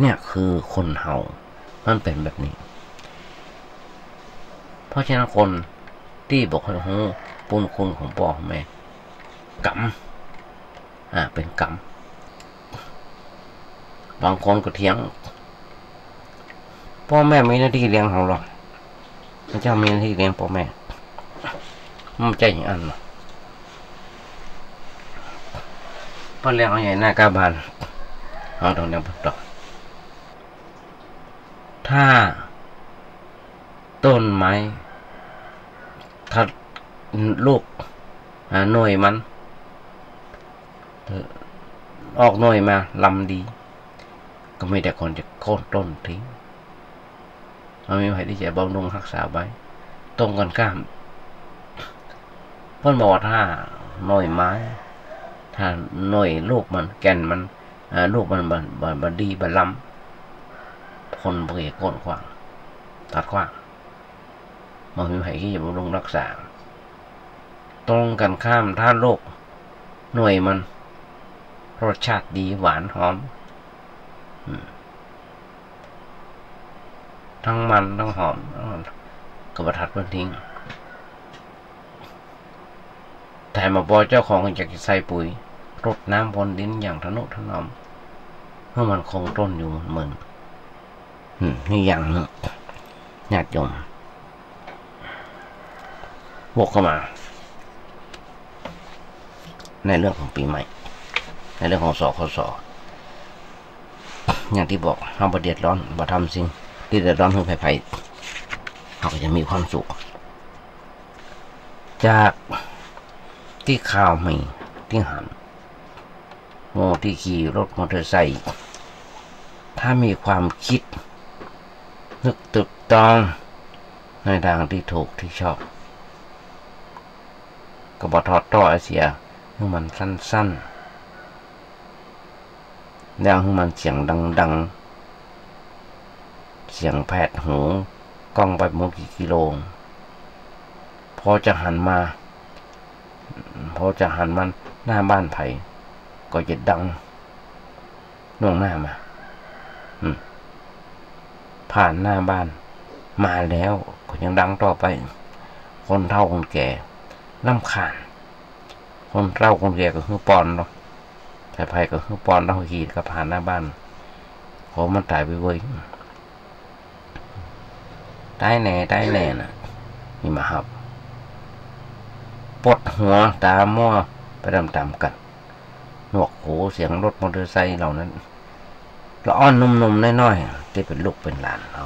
เนี่ยคือคนเฮามันเป็นแบบนี้เพราะฉะนั้นคนที่บอกให้รู้บุญคุณของพ่อของแม่กรรมเป็นกรรมบางคนก็เถียงพ่อแม่มีหน้าที่เลี้ยงเราหรอกพระเจ้ามีหน้าที่เลี้ยงพ่อแม่มันใจอย่างนั้นหรอพ่อเลี้ยงเอาใหญ่หน้ากาบานเอาตรงนี้ต่อถ้าต้นไม้ถ้าลูกหน่วยมันออกหน่วยมาลำดีก็ไม่แต่คนจะโค่นต้นทิ้งไม่มีใครที่จะบำรุงรักษาไว้ตรงกันข้ามเพื่อนบอกว่าถ้าหน่วยไม้ถ้าหน่วยลูกมันแก่นมันลูกมันบันดีบันล้ำคนเพื่อโค่นขวางตัดขวางมันมีใครที่จะบำรุงรักษาตรงกันข้ามถ้าโลกหน่วยมันรสชาติดีหวานหอมทั้งมันทั้งหอมก็ประทัดมันทิ้งแต่มาบอกเจ้าของอยากจะใส่ปุ๋ยรดน้ำบนดินอย่างทนุถนอมเพื่อมันคงต้นอยู่เหมือนนี่อย่างนึงญาติโยมวกเข้ามาในเรื่องของปีใหม่ในเรื่องของสคสอย่างที่บอกเราบ่เดือดร้อนบ่ทำสิ่งที่เดือดร้อนให้ภัยเราก็จะมีความสุขจากที่ข่าวมีที่หันโง่ที่ขี่รถมอเตอร์ไซค์ถ้ามีความคิดนึกตึกตองในทางที่ถูกที่ชอบก็บ่ทอดต่อเสียให้มันสั้นๆแล้วให้มันเสียงดังๆเสียงแผดหูกล้องไปหมดกี่กิโล พอจะหันมาหน้าบ้านไผ่ก็จะดังล่วงหน้ามาผ่านหน้าบ้านมาแล้วก็ยังดังต่อไปคนเฒ่าคนแก่รำคาญคนเฒ่าคนแก่ก็คือปอนเนาะไผ่ก็คือปอนเราขี่ก็ผ่านหน้าบ้านขอมันตายไปเว้ยตายแน่น่ะมีมาหับปวดหัวตามั่วไปตามๆกันหนวกหูเสียงรถมอเตอร์ไซค์เหล่านั้นละอ้อนนุ่มๆน้อยๆที่เป็นลูกเป็นหลานเรา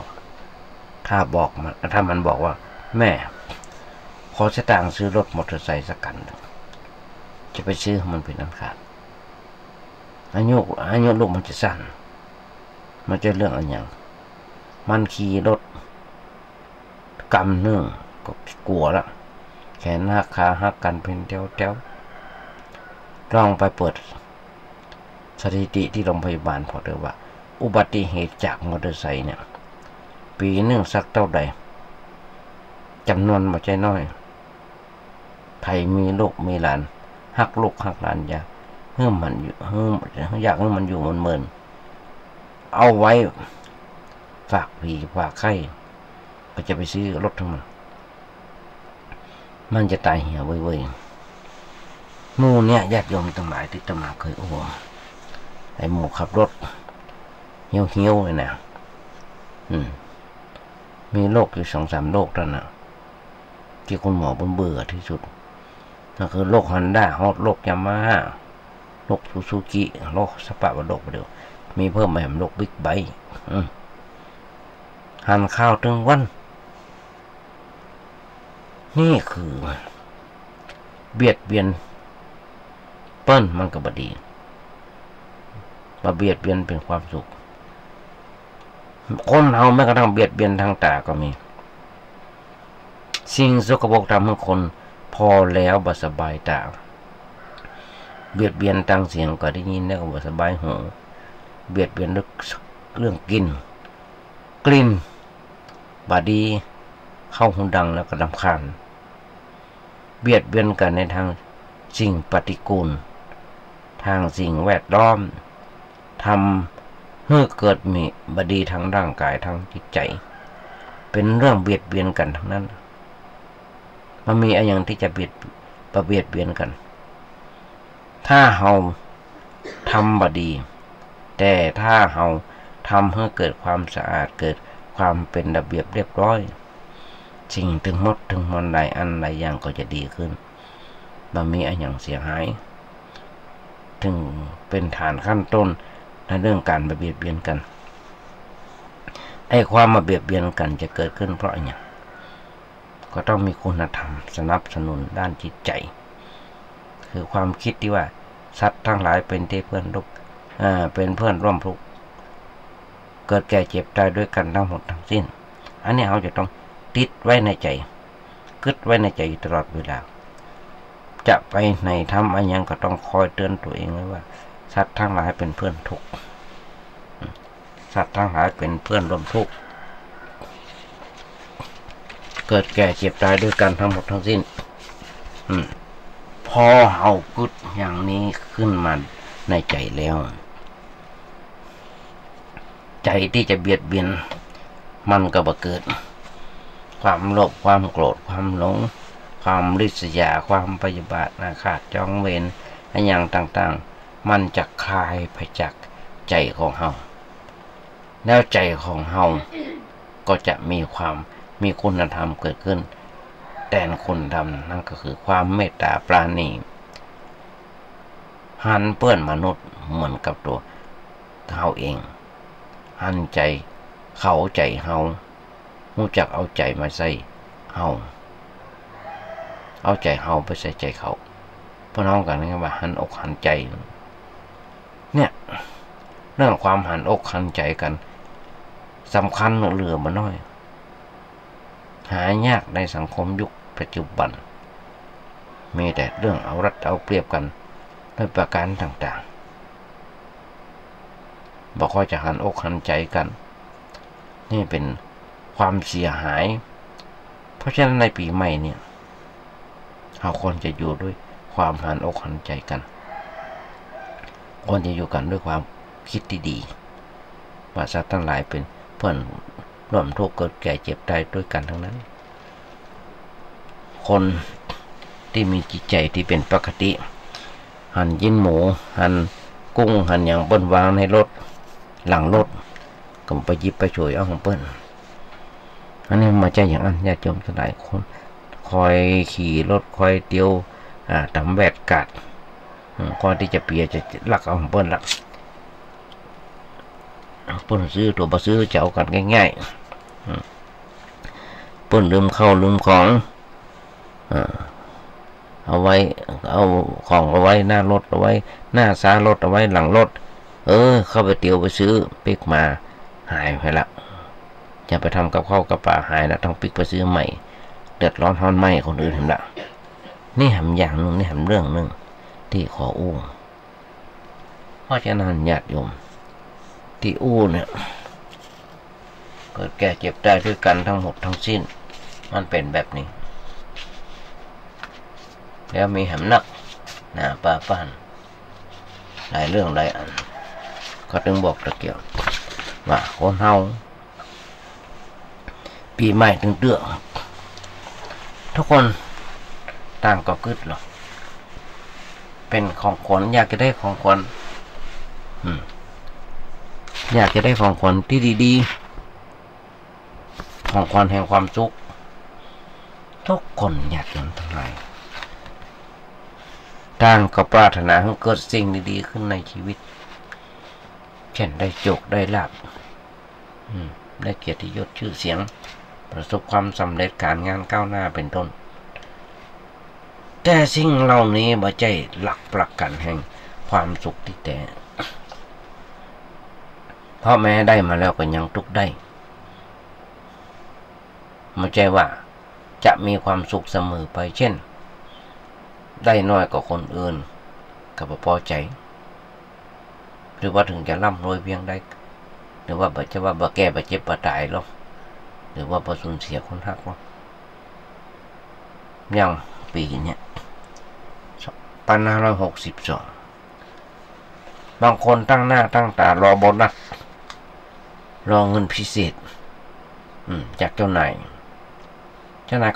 ถ้ามันบอกว่าแม่ขอสตางค์ซื้อรถมอเตอร์ไซค์สักคันจะไปซื้อมันเป็นอันขาดอายุลูกมันจะสั้นมันจะเรื่องอะไรอย่างมันขี่รถกำเนื่องก็กลัวละแขนหักขาหักกันเป็นเต้วลองไปเปิดสถิติที่โรงพยาบาลพอเจอว่าอุบัติเหตุจากมอเตอร์ไซค์เนี่ยปีหนึ่งสักเท่าใดจำนวนไม่ใช่น้อยไผมีลูกมีหลานหักลูกหักหลานอยากให้มันอยู่มันเมินเอาไว้ฝากผีฝากไข่ก็จะไปซื้อรถทั้งมันจะตายเหี่ยวเว้ยหมู่เนี่ยญาติโยมทั้งหลายที่ตมาเคยไอ้หมู่ขับรถเหี้ยวเลยนะมีโรคอยู่2-3 โรคนั่นน่ะที่คุณหมอเบื่อที่สุดนั่นคือโรคฮอนด้าโรคยามาฮ่าโรคซูกิโรคสปะวะโรคเดียวมีเพิ่มมาแหมโรคบิ๊กไบค์หันข้าวถึงวันนี่คือเบียดเบียนเปิ้นมันก็บดีมาเบียดเบียนเป็นความสุขคนเราแม้กระทั่งเบียดเบียนทางตาก็มีสิ่งสกปรกทำให้คนพอแล้วบ่สบายตาเบียดเบียนทางเสียงก็ได้ยินแล้วก็บ่สบายหูเบียดเบียนเรื่องกลิ่นบาดีเข้าหูดังแล้วก็รำคาญเบียดเบียนกันในทางสิ่งปฏิกูลทางสิ่งแวดล้อมทำให้เกิดมีบดีทางร่างกายทางจิตใจเป็นเรื่องเบียดเบียนกันทั้งนั้นมันมีอะไรอย่างที่จะเบียดเบียนกันถ้าเฮาทำบดีแต่ถ้าเฮาทำให้เกิดความสะอาดเกิดความเป็นระเบียบเรียบร้อยสิ่งถึงมันหลายอันหลายอย่างก็จะดีขึ้นมันมีอะไรอย่างเสียหายถึงเป็นฐานขั้นต้นในเรื่องการเบียดเบียนกันไอ้ความมาเบียดเบียนกันจะเกิดขึ้นเพราะอะไรก็ต้องมีคุณธรรมสนับสนุนด้านจิตใจคือความคิดที่ว่าสัตว์ทั้งหลายเป็นเพื่อนร่วมเป็นเพื่อนร่วมทุกข์เกิดแก่เจ็บตายด้วยกันทั้งหมดทั้งสิ้นอันนี้เราจะต้องติดไว้ในใจกึดไว้ในใจตลอดเวลาจะไปไหนทำอะไรยังก็ต้องคอยเตือนตัวเองไว้ว่าสัตว์ทั้งหลายเป็นเพื่อนทุกข์สัตว์ทั้งหลายเป็นเพื่อนร่วมทุกข์เกิดแก่เจ็บตายด้วยกันทั้งหมดทั้งสิ้นพอเอากึดอย่างนี้ขึ้นมาในใจแล้วใจที่จะเบียดเบียนมันก็บ่เกิดความโลภความโกรธความหลงความริษยาความพยาบาทอาฆาตจองเวรอะไรอย่างต่างๆมันจะคลายไปจากใจของเฮาแล้วใจของเฮาก็จะมีคุณธรรมเกิดขึ้นแต่คุณธรรมนั่นก็คือความเมตตาปราณีหันเปื้อนมนุษย์เหมือนกับตัวเฮาเองหันใจเขาใจเฮารู้จักเอาใจมาใส่เฮาเอาใจเฮาไปใส่ใจเขาพวกน้องกันนี่ว่าหันอกหันใจเนี่ยเรื่องความหันอกหันใจกันสำคัญเหลือมาน้อยหายากในสังคมยุคปัจจุบันมีแต่เรื่องเอารัดเอาเปรียบกันด้วยประการต่างๆบอกว่าจะหันอกหันใจกันนี่เป็นความเสียหายเพราะฉะนั้นในปีใหม่เนี่ย เราควรจะอยู่ด้วยความหันอกหันใจกันควรจะอยู่กันด้วยความคิดที่ดีว่าสัตว์ทั้งหลายเป็นเพื่อนร่วมทุกข์เกิดแก่เจ็บตายด้วยกันทั้งนั้นคนที่มีจิตใจที่เป็นปกติหั่นยินหมูหั่นกุ้งหั่นอย่างเปิ้นวางในรถหลังรถก็ไปหยิบไปช่วยเอาของเปิ้นอันนี้มาใจอย่างนั้นญาติโยมหลายคนคอยขี่รถคอยเตียวทำแวดกัดก่อนที่จะเปียจะลักเอาของเปิ้นลักเปิ้นซื้อตัวบ่ซื้อจะเอากันง่ายๆเปิ้นลืมเข้าลืมของเอาไว้เอาของเอาไว้หน้ารถเอาไว้หน้าซารถเอาไว้หลังรถเข้าไปเตียวไปซื้อปิกมาหายไปละจะไปทำกับข้าวกับปลาหายแล้วต้องปิกไปซื้อใหม่เดือดร้อนฮ้อนไหมคนอื่นเห็นละนี่หำอย่างนึงนี่หำเรื่องนึงที่ขออู้เพราะฉะนั้นญาติโยมที่อู้เนี่ยเกิดแก่เจ็บตายด้วยกันทั้งหมดทั้งสิ้นมันเป็นแบบนี้แล้วมีหำนักหน้าป้าป้านหลายเรื่องหลายอันเขาถึงบอกตะเกียบว่าคนเฮาปีใหม่ถึงเดือดทุกคนต่างก็กึดหรอกเป็นของขวัญอยากจะได้ของขวัญอยากจะได้ของขวัญที่ดีๆของขวัญแห่งความสุขทุกคนอยากอย่างทั้งหลายต่างก็ปรารถนาให้เกิดสิ่งดีๆขึ้นในชีวิตเช่นได้โชคได้ลาภได้เกียรติยศชื่อเสียงประสบความสำเร็จการงานก้าวหน้าเป็นต้นแต่สิ่งเหล่านี้บ่ใช่หลักประกันแห่งความสุขที่แท้เพราะแม้ได้มาแล้วก็ยังทุกข์ได้ไม่ใช่ว่าจะมีความสุขเสมอไปเช่นได้น้อยกว่าคนอื่นก็บ่พอใจหรือว่าถึงจะร่ำรวยเพียงใดหรือว่าบ่จะว่าบ่แก่บ่เจ็บบ่ตายหรอกหรือว่าบ่สูญเสียคนรักหรอกอย่างปีเนี้ย2562บางคนตั้งหน้าตั้งตารอโบนัสรอเงินพิเศษจากเจ้านาย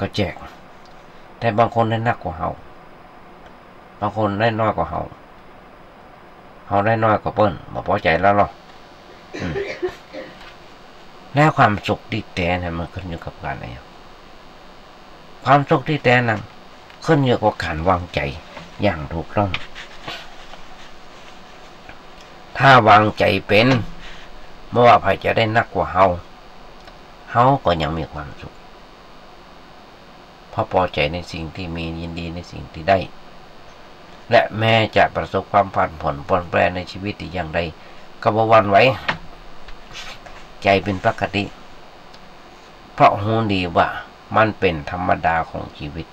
ก็แจกแต่บางคนได้นักกว่าเฮาบางคนได้น้อยกว่าเฮาได้น้อยกว่าเปิ้นบ่พอใจแล้วหรอกแล้วความสุขที่แท้นั้นมันขึ้นอยู่กับการอะไรความสุขที่แท้นั้นขึ้นอยู่กับการวางใจอย่างถูกต้องถ้าวางใจเป็นไม่ว่าใครจะได้นักกว่าเฮาก็ยังมีความสุขเพราะพอใจในสิ่งที่มียินดีในสิ่งที่ได้และแม้จะประสบความผันผวนปรนแปรในชีวิตที่อย่างใดก็บ่หวั่นไหวใจเป็นปกติเพราะรู้ดีว่ามันเป็นธรรมดาของชีวิต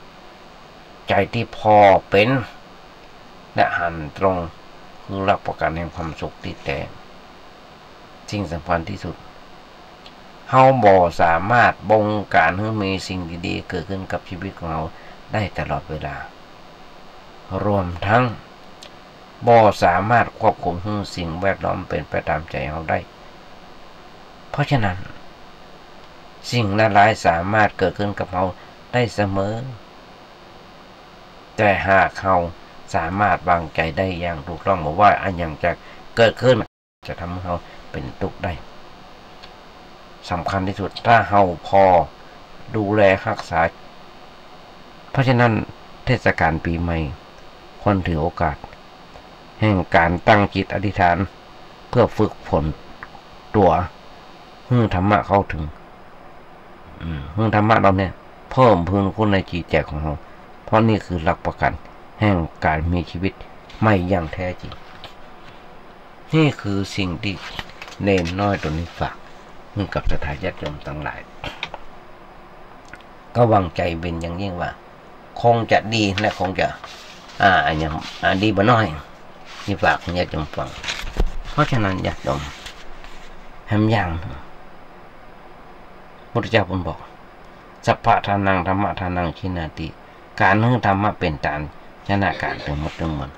ใจที่พอเป็นและหันตรงคือหลักประกันแห่งความสุขที่แท้สิ่งสำคัญที่สุดเฮาบ่สามารถบงการให้มีสิ่งดีๆเกิดขึ้นกับชีวิตของเราได้ตลอดเวลารวมทั้งบ่สามารถควบคุมให้สิ่งแวดล้อมเป็นไปตามใจเราได้เพราะฉะนั้นสิ่งร้ายๆสามารถเกิดขึ้นกับเราได้เสมอแต่หากเราสามารถวางใจได้อย่างถูกต้องบอกว่าอันอย่างจะเกิดขึ้นจะทำให้เราเป็นทุกข์ได้สำคัญที่สุดถ้าเราพอดูแลรักษาเพราะฉะนั้นเทศกาลปีใหม่ควรถือโอกาสแห่งการตั้งจิตอธิษฐานเพื่อฝึกฝนตัวให้ธรรมะเข้าถึงให้ธรรมะเราเนี่ยเพิ่มพูนคุณในจิตใจของเราเพราะนี่คือหลักประกันแห่งการมีชีวิตไม่อย่างแท้จริงนี่คือสิ่งที่เนนน้อยตัวนี้ฝากให้กับสถาญาติโยมทั้งหลายก็วางใจเป็นอย่างยิ่งว่าคงจะดีและคงจะอย่างดีบ่น้อยนี่ฝากญาติโยมฟังเพราะฉะนั้นญาติโยมทำอย่างพุทธเจ้าพูดบอกสัพพะทานังธรรมะทานังชินาติ การนึกธรรมะเป็นตานชนะการถึงหมดถึงมัน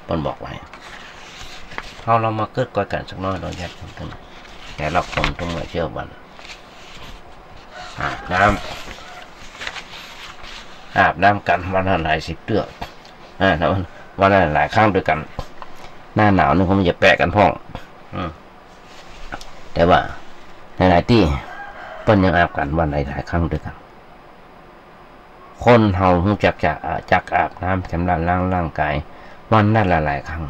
ปนบอกไว้เรามาเกิดก่อยกันสักน้อยเราแยกกันแต่เราคนทุกเมื่อเชื่อวันอาบน้ำกันวันละหลาย10 เทื่อวันละหลายครั้งด้วยกันหน้าหนาวนี่ผมจะแปะกันพ่องแต่ว่าในหลายที่เปิ้นยังอาบกันวันหลายครั้งด้วยกันคนเฮารู้จักอาบน้ำชำระล้างร่างกายวันละหลายครั้ง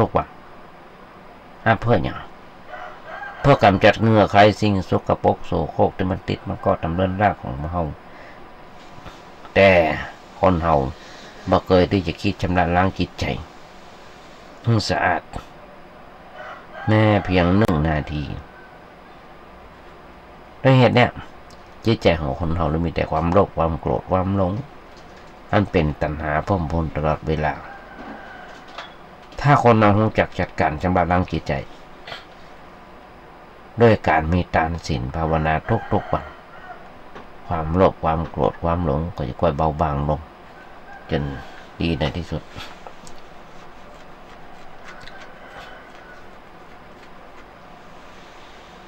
ทุกวันเพื่ออย่างเพื่อกำจัดเหงื่อใครสิ่งสกปรกโสโครกที่มันติดมันก็ตำเรินรากของเฮาแต่คนเฮาบ่เคยที่จะคิดชำระล้างจิตใจให้สะอาดแม้เพียง1 นาทีด้วยเหตุเนี่ยจิตใจของคนเฮามีแต่ความโลภความโกรธความหลงอันเป็นตัณหาเพิ่มพูนตลอดเวลาถ้าคนเรารู้จักจัดการชำระล้างจิตใจด้วยการมีทานศีลภาวนาทุกวันความโลภความโกรธความหลงก็จะค่อยเบาบางลงจนดีในที่สุด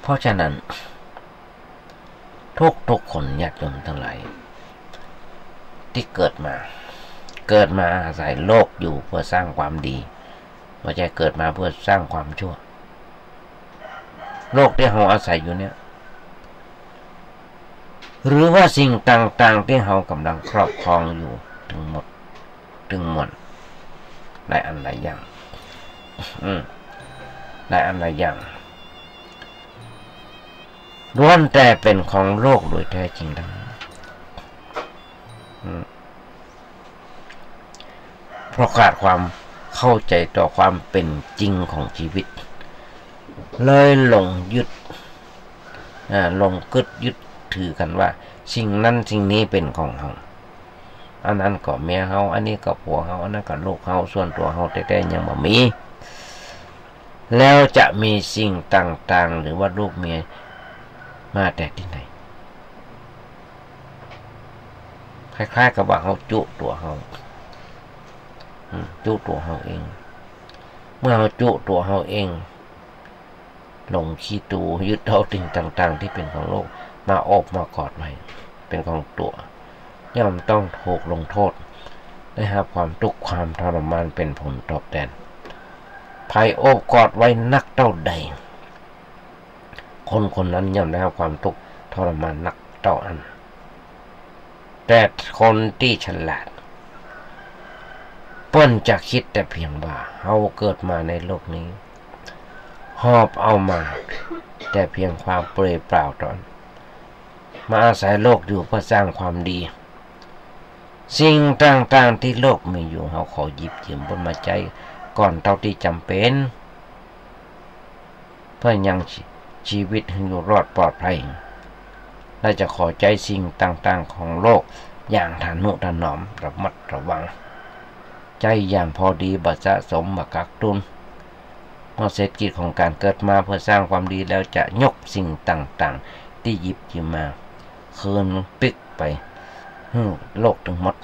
เพราะฉะนั้นทุกคนญาติโยมทั้งหลายที่เกิดมาอาศัยโลกอยู่เพื่อสร้างความดีไม่ใช่เกิดมาเพื่อสร้างความชั่วโลกที่เราอาศัยอยู่เนี่ยหรือว่าสิ่งต่างๆที่เรากำลังครอบครองอยู่ทั้งหมดถึงมวลหลายอันหลายอย่างหลายอันหลายอย่างล้วนแต่เป็นของโลกโดยแท้จริงทั้งนั้นเพราะขาดความเข้าใจต่อความเป็นจริงของชีวิตเลยหลงยึดถือกันว่าสิ่งนั้นสิ่งนี้เป็นของเฮาอันนั้นก็เมียเฮาอันนี้ก็ผัวเฮาอันนั้นก็ลูกเฮาส่วนตัวเฮาแต่ยังบ่มีแล้วจะมีสิ่งต่างๆหรือว่าลูกเมียมาแต่ที่ไหนคล้ายๆกับว่าเฮาจุตัวเฮาเองเมื่อเฮาจุตัวเฮาเองหลงขี้ตูยึดเอาสิ่งต่างๆที่เป็นของโลกมาโอบมากอดไว้เป็นของตัวย่อมต้องถูกลงโทษได้รับความทุกข์ความทรมานเป็นผลตอบแทนภัยโอบกอดไว้นักเท่าใดคนนั้นย่อมได้รับความทุกข์ทรมานนักเท่านั้นแต่คนที่ฉลาดเปิ้นจะคิดแต่เพียงว่าเฮาเกิดมาในโลกนี้หอบเอามาแต่เพียงความเปล่าเปล่าตอนมาอาศัยโลกอยู่เพื่อสร้างความดีสิ่งต่างๆที่โลกมีอยู่เฮาขอหยิบยืมบนมาใจก่อนเท่าที่จำเป็นเพื่อยังชีวิตให้อยู่รอดปลอดภัยและจะขอใจสิ่งต่างๆของโลกอย่างทานุถนอมระมัดระวังใจอย่างพอดีบัสะสมบักกักตุนเมื่อเสร็จกิจของการเกิดมาเพื่อสร้างความดีแล้วจะยกสิ่งต่างๆที่หยิบยืมมาคืนปิกไปโลกทั้งหมด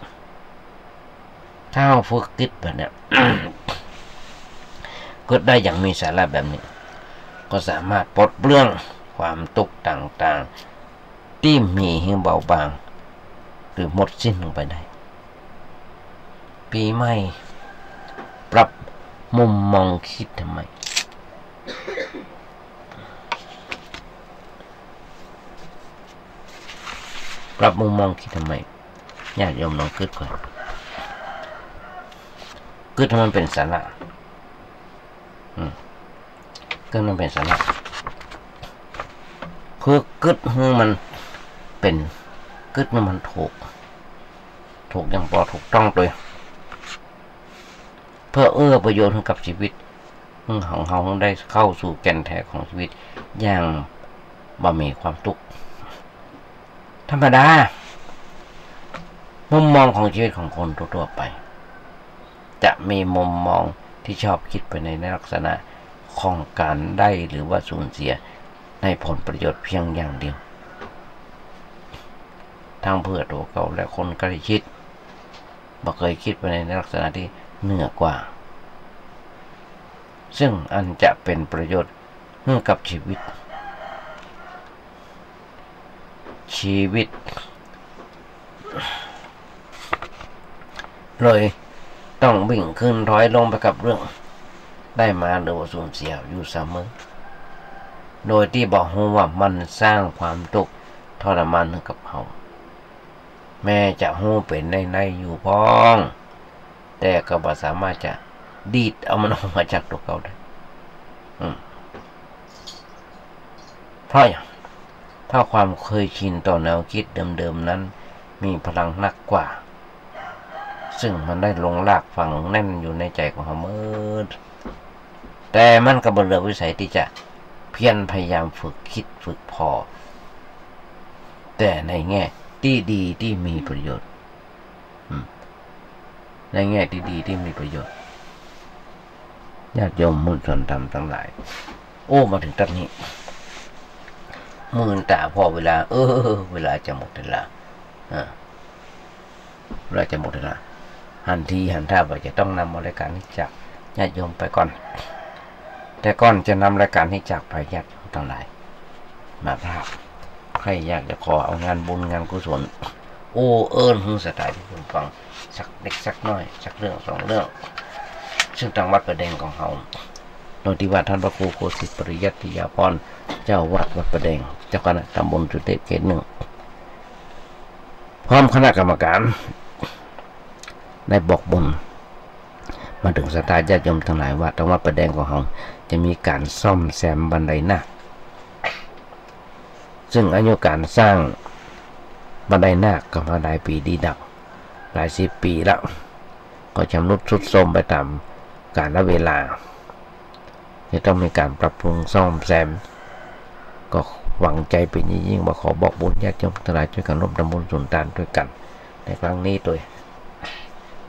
ถ้าเราฝึกคิดแบบนี้ ก็ได้อย่างมีสาระแบบนี้ก็สามารถปลดเปลื้องความทุกข์ต่างๆที่มีให้เบาบางหรือหมดสิ้นลงไปได้ปีใหม่ปรับมุมมองคิดทำไมปรับมุมมองคิดทำไมญาติโยมลองคิดก่อนคิดให้มันเป็นสาระคิดมันเป็นสาระคือคิดให้มันเป็นคิดให้มันถูกอย่างพอถูกต้องโดยเพื่อประโยชน์ให้กับชีวิตของเราได้เข้าสู่แก่นแท้ของชีวิตอย่างบ่มีความทุกข์ธรรมดามุมมองของชีวิตของคนทั่วๆไปจะมีมุมมองที่ชอบคิดไปในลักษณะของการได้หรือว่าสูญเสียในผลประโยชน์เพียงอย่างเดียว ทั้งเพื่อตัวเขาและคนใกล้ชิดบ่เคยคิดไปในลักษณะที่เหนือกว่าซึ่งอันจะเป็นประโยชน์ให้กับชีวิตเลยต้องวิ่งขึ้นถอยลงไปกับเรื่องได้มาหรือว่าสูญเสียอยู่เสมอโดยที่บอกว่ามันสร้างความทุกข์ทรมานให้กับเขาแม้จะหูเป็นในอยู่พ้องแต่ก็บ่สามารถจะดีดเอามันออกมาจากตัวเขาได้เพราะอย่างถ้าความเคยชินต่อแนวคิดเดิมๆนั้นมีพลังนักกว่าซึ่งมันได้ลงรากฝังแน่นอยู่ในใจของเขาเมื่อแต่มันก็บ่เหลือวิสัยที่จะเพียรพยายามฝึกคิดฝึกพอแต่ในแง่ที่ดีที่มีประโยชน์ในแง่ที่ดีที่มีประโยชน์ญาติโยมมุชนธรรมทั้งหลายโอ้มาถึงตอนนี้มือตาพอเวลาเวลาจะหมดเวลาเวลาจะหมดเวลาหันทีหันท่าว่าจะต้องนำรายการนี้จากญาติโยมไปก่อนแต่ก่อนจะนำรายการนี้จากไปญาติทั้งหลายมาพระใครอยากจะขอเอางานบุญงานกุศลหึงสถานที่คุณฟังสักเล็กสักน้อยสักเรื่องสองเรื่องซึ่งทางวัดประเด็นของเขาโดยที่ว่าท่านพระครูโคสิตปริยัติยาพรเจ้าวัดประเด็นเจ้าคณะตำบลสุเทพเขต 1พร้อมคณะกรรมการได้บอกบุญมาถึงศรัทธาญาติโยมทั้งหลายว่าทางวัดประเด็นของเขาจะมีการซ่อมแซมบันไดหน้าซึ่งอายุการสร้างบันไดนาคก็มาหลายปีดีดักหลาย10 ปีแล้วก็ชำรุดทรุดโทรมไปตามกาลเวลาจะต้องมีการปรับปรุงซ่อมแซมก็หวังใจเป็นยิ่งว่าขอบอกบุญญาติโยมทั้งหลายช่วยกันร่วมทำบุญสุนทานด้วยกันในครั้งนี้ด้วย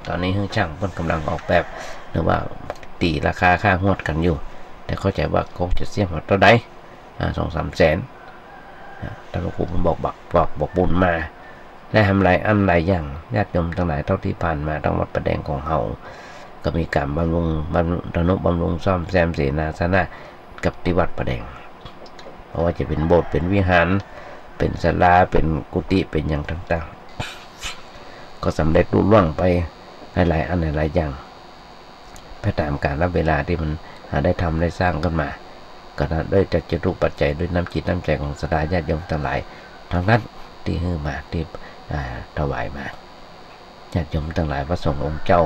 ตอนนี้เฮือช่างเพิ่นกำลังออกแบบหรือว่าตีราคาค่างวดกันอยู่แต่เข้าใจว่าคงจะเสียหมดเท่าใด2-3 แสนท่านพระครูบอกบุญมาได้ทำหลายอันหลายอย่างญาติโยมทั้งหลายเท่าที่ผ่านมาทั้งวัดประแดงของเฮาก็มีการบำรุงซ่อมแซมเสนาสนะกับที่วัดประแดงเพราะว่าจะเป็นโบสถ์เป็นวิหารเป็นศาลาเป็นกุฏิเป็นอย่างต่างๆก็สำเร็จรุ่ล่วงไปหลายอันหลายอย่างไปตามกาลเวลาที่มันได้ทำได้สร้างขึ้นมาก็ด้วยจักจตุปัจจัยด้วยน้ำจิตน้ำใจของศรัทธาญาติโยมทั้งหลายทั้งนั้นที่ฮือมาที่ถวายมาญาติโยมทั้งหลายพระสงฆ์องค์เจ้า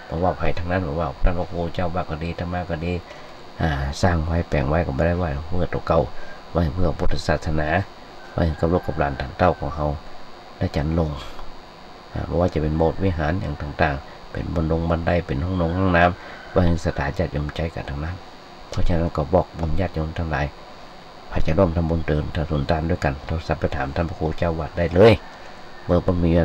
เพราะว่าใครทั้งนั้นบอกว่าท่านพระครูเจ้าบ้าก็ดีธรรมะก็ดีสร้างไว้แปลงไว้ก็ไม่ได้ไว้เพื่อตัวเก่าไว้เพื่อพุทธศาสนาไว้กับลูกกับหลานทางเต้าของเขาได้จันลงเพราะว่าจะเป็นโบสถ์วิหารอย่างต่างๆเป็นบันไดเป็นห้องน้ำไว้ให้ศรัทธาญาติโยมใจกันทั้งนั้นเพราะฉะนั้นก็บอกบุญญาติโยมทั้งหลายพาจะร่วมทำบุญเติมทำสุนทานด้วยกันโทรศัพท์ไปถามท่านพระครูเจ้าวัดได้เลยเบอร์ผมมี0818815690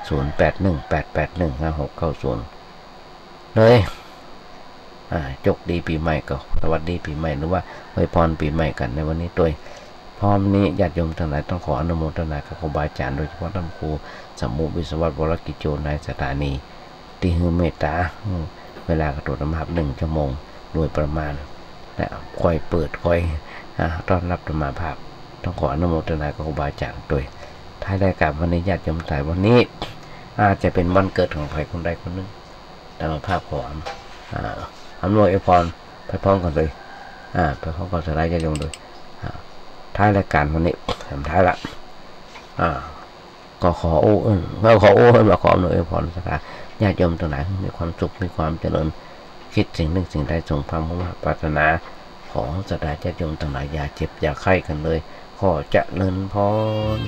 0818815690เลยจกดีปีใหม่ก็สวัสดีปีใหม่หรือว่าอวยพรปีใหม่กันในวันนี้ด้วยพร้อมนี้ญาติโยมทั้งหลายต้องขออนุโมทนากับครูบาอาจารย์โดยเฉพาะท่านครูสมุวิศวัตรวรกิจโจในสถานีที่ฮือเมตตาเวลากระโดดน้ำหับ1 ชั่วโมงโดยประมาณและคอยเปิดคอยต้อนรับธรรมาภาพต้องขออนุโมทนากับครูบาอาจารย์ด้วยท้ายรายการวันนี้ญาติโยมทั้งหลายวันนี้อาจจะเป็นวันเกิดของใครคนใดคนหนึ่งธรรมภาพขออำนวยพรไปพร้อมกันเลยไปพร้อมกันสลายญาติโยมเลยท้ายรายการวันนี้ทำท้ายละก็ขอมาขออำนวยพรสถานญาติโยมทั้งหลายมีความสุขมีความเจริญคิดสิ่งหนึ่งสิ่งใดสมความมุ่งมั่นปรารถนาของศรัทธาญาติโยมทั้งหลายอย่าเจ็บอย่าไข้กันเลยขอเจริญพร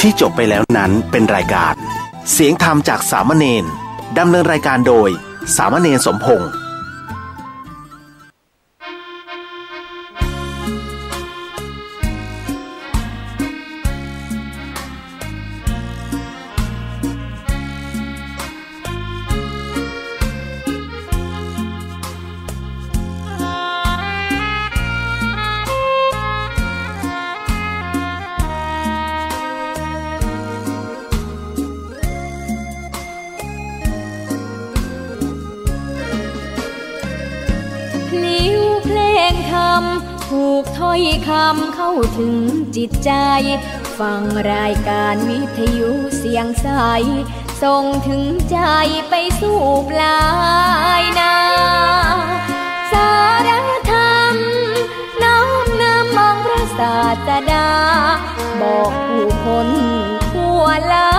ที่จบไปแล้วนั้นเป็นรายการเสียงธรรมจากสามเณรดำเนินรายการโดยสามเณรสมพงษ์ถูกถ้อยคำเข้าถึงจิตใจฟังรายการวิทยุเสียงใสส่งถึงใจไปสู่ปลายนาสารธรรมน้อมนำมองพระศาสดาบอกผู้คนทั่วลา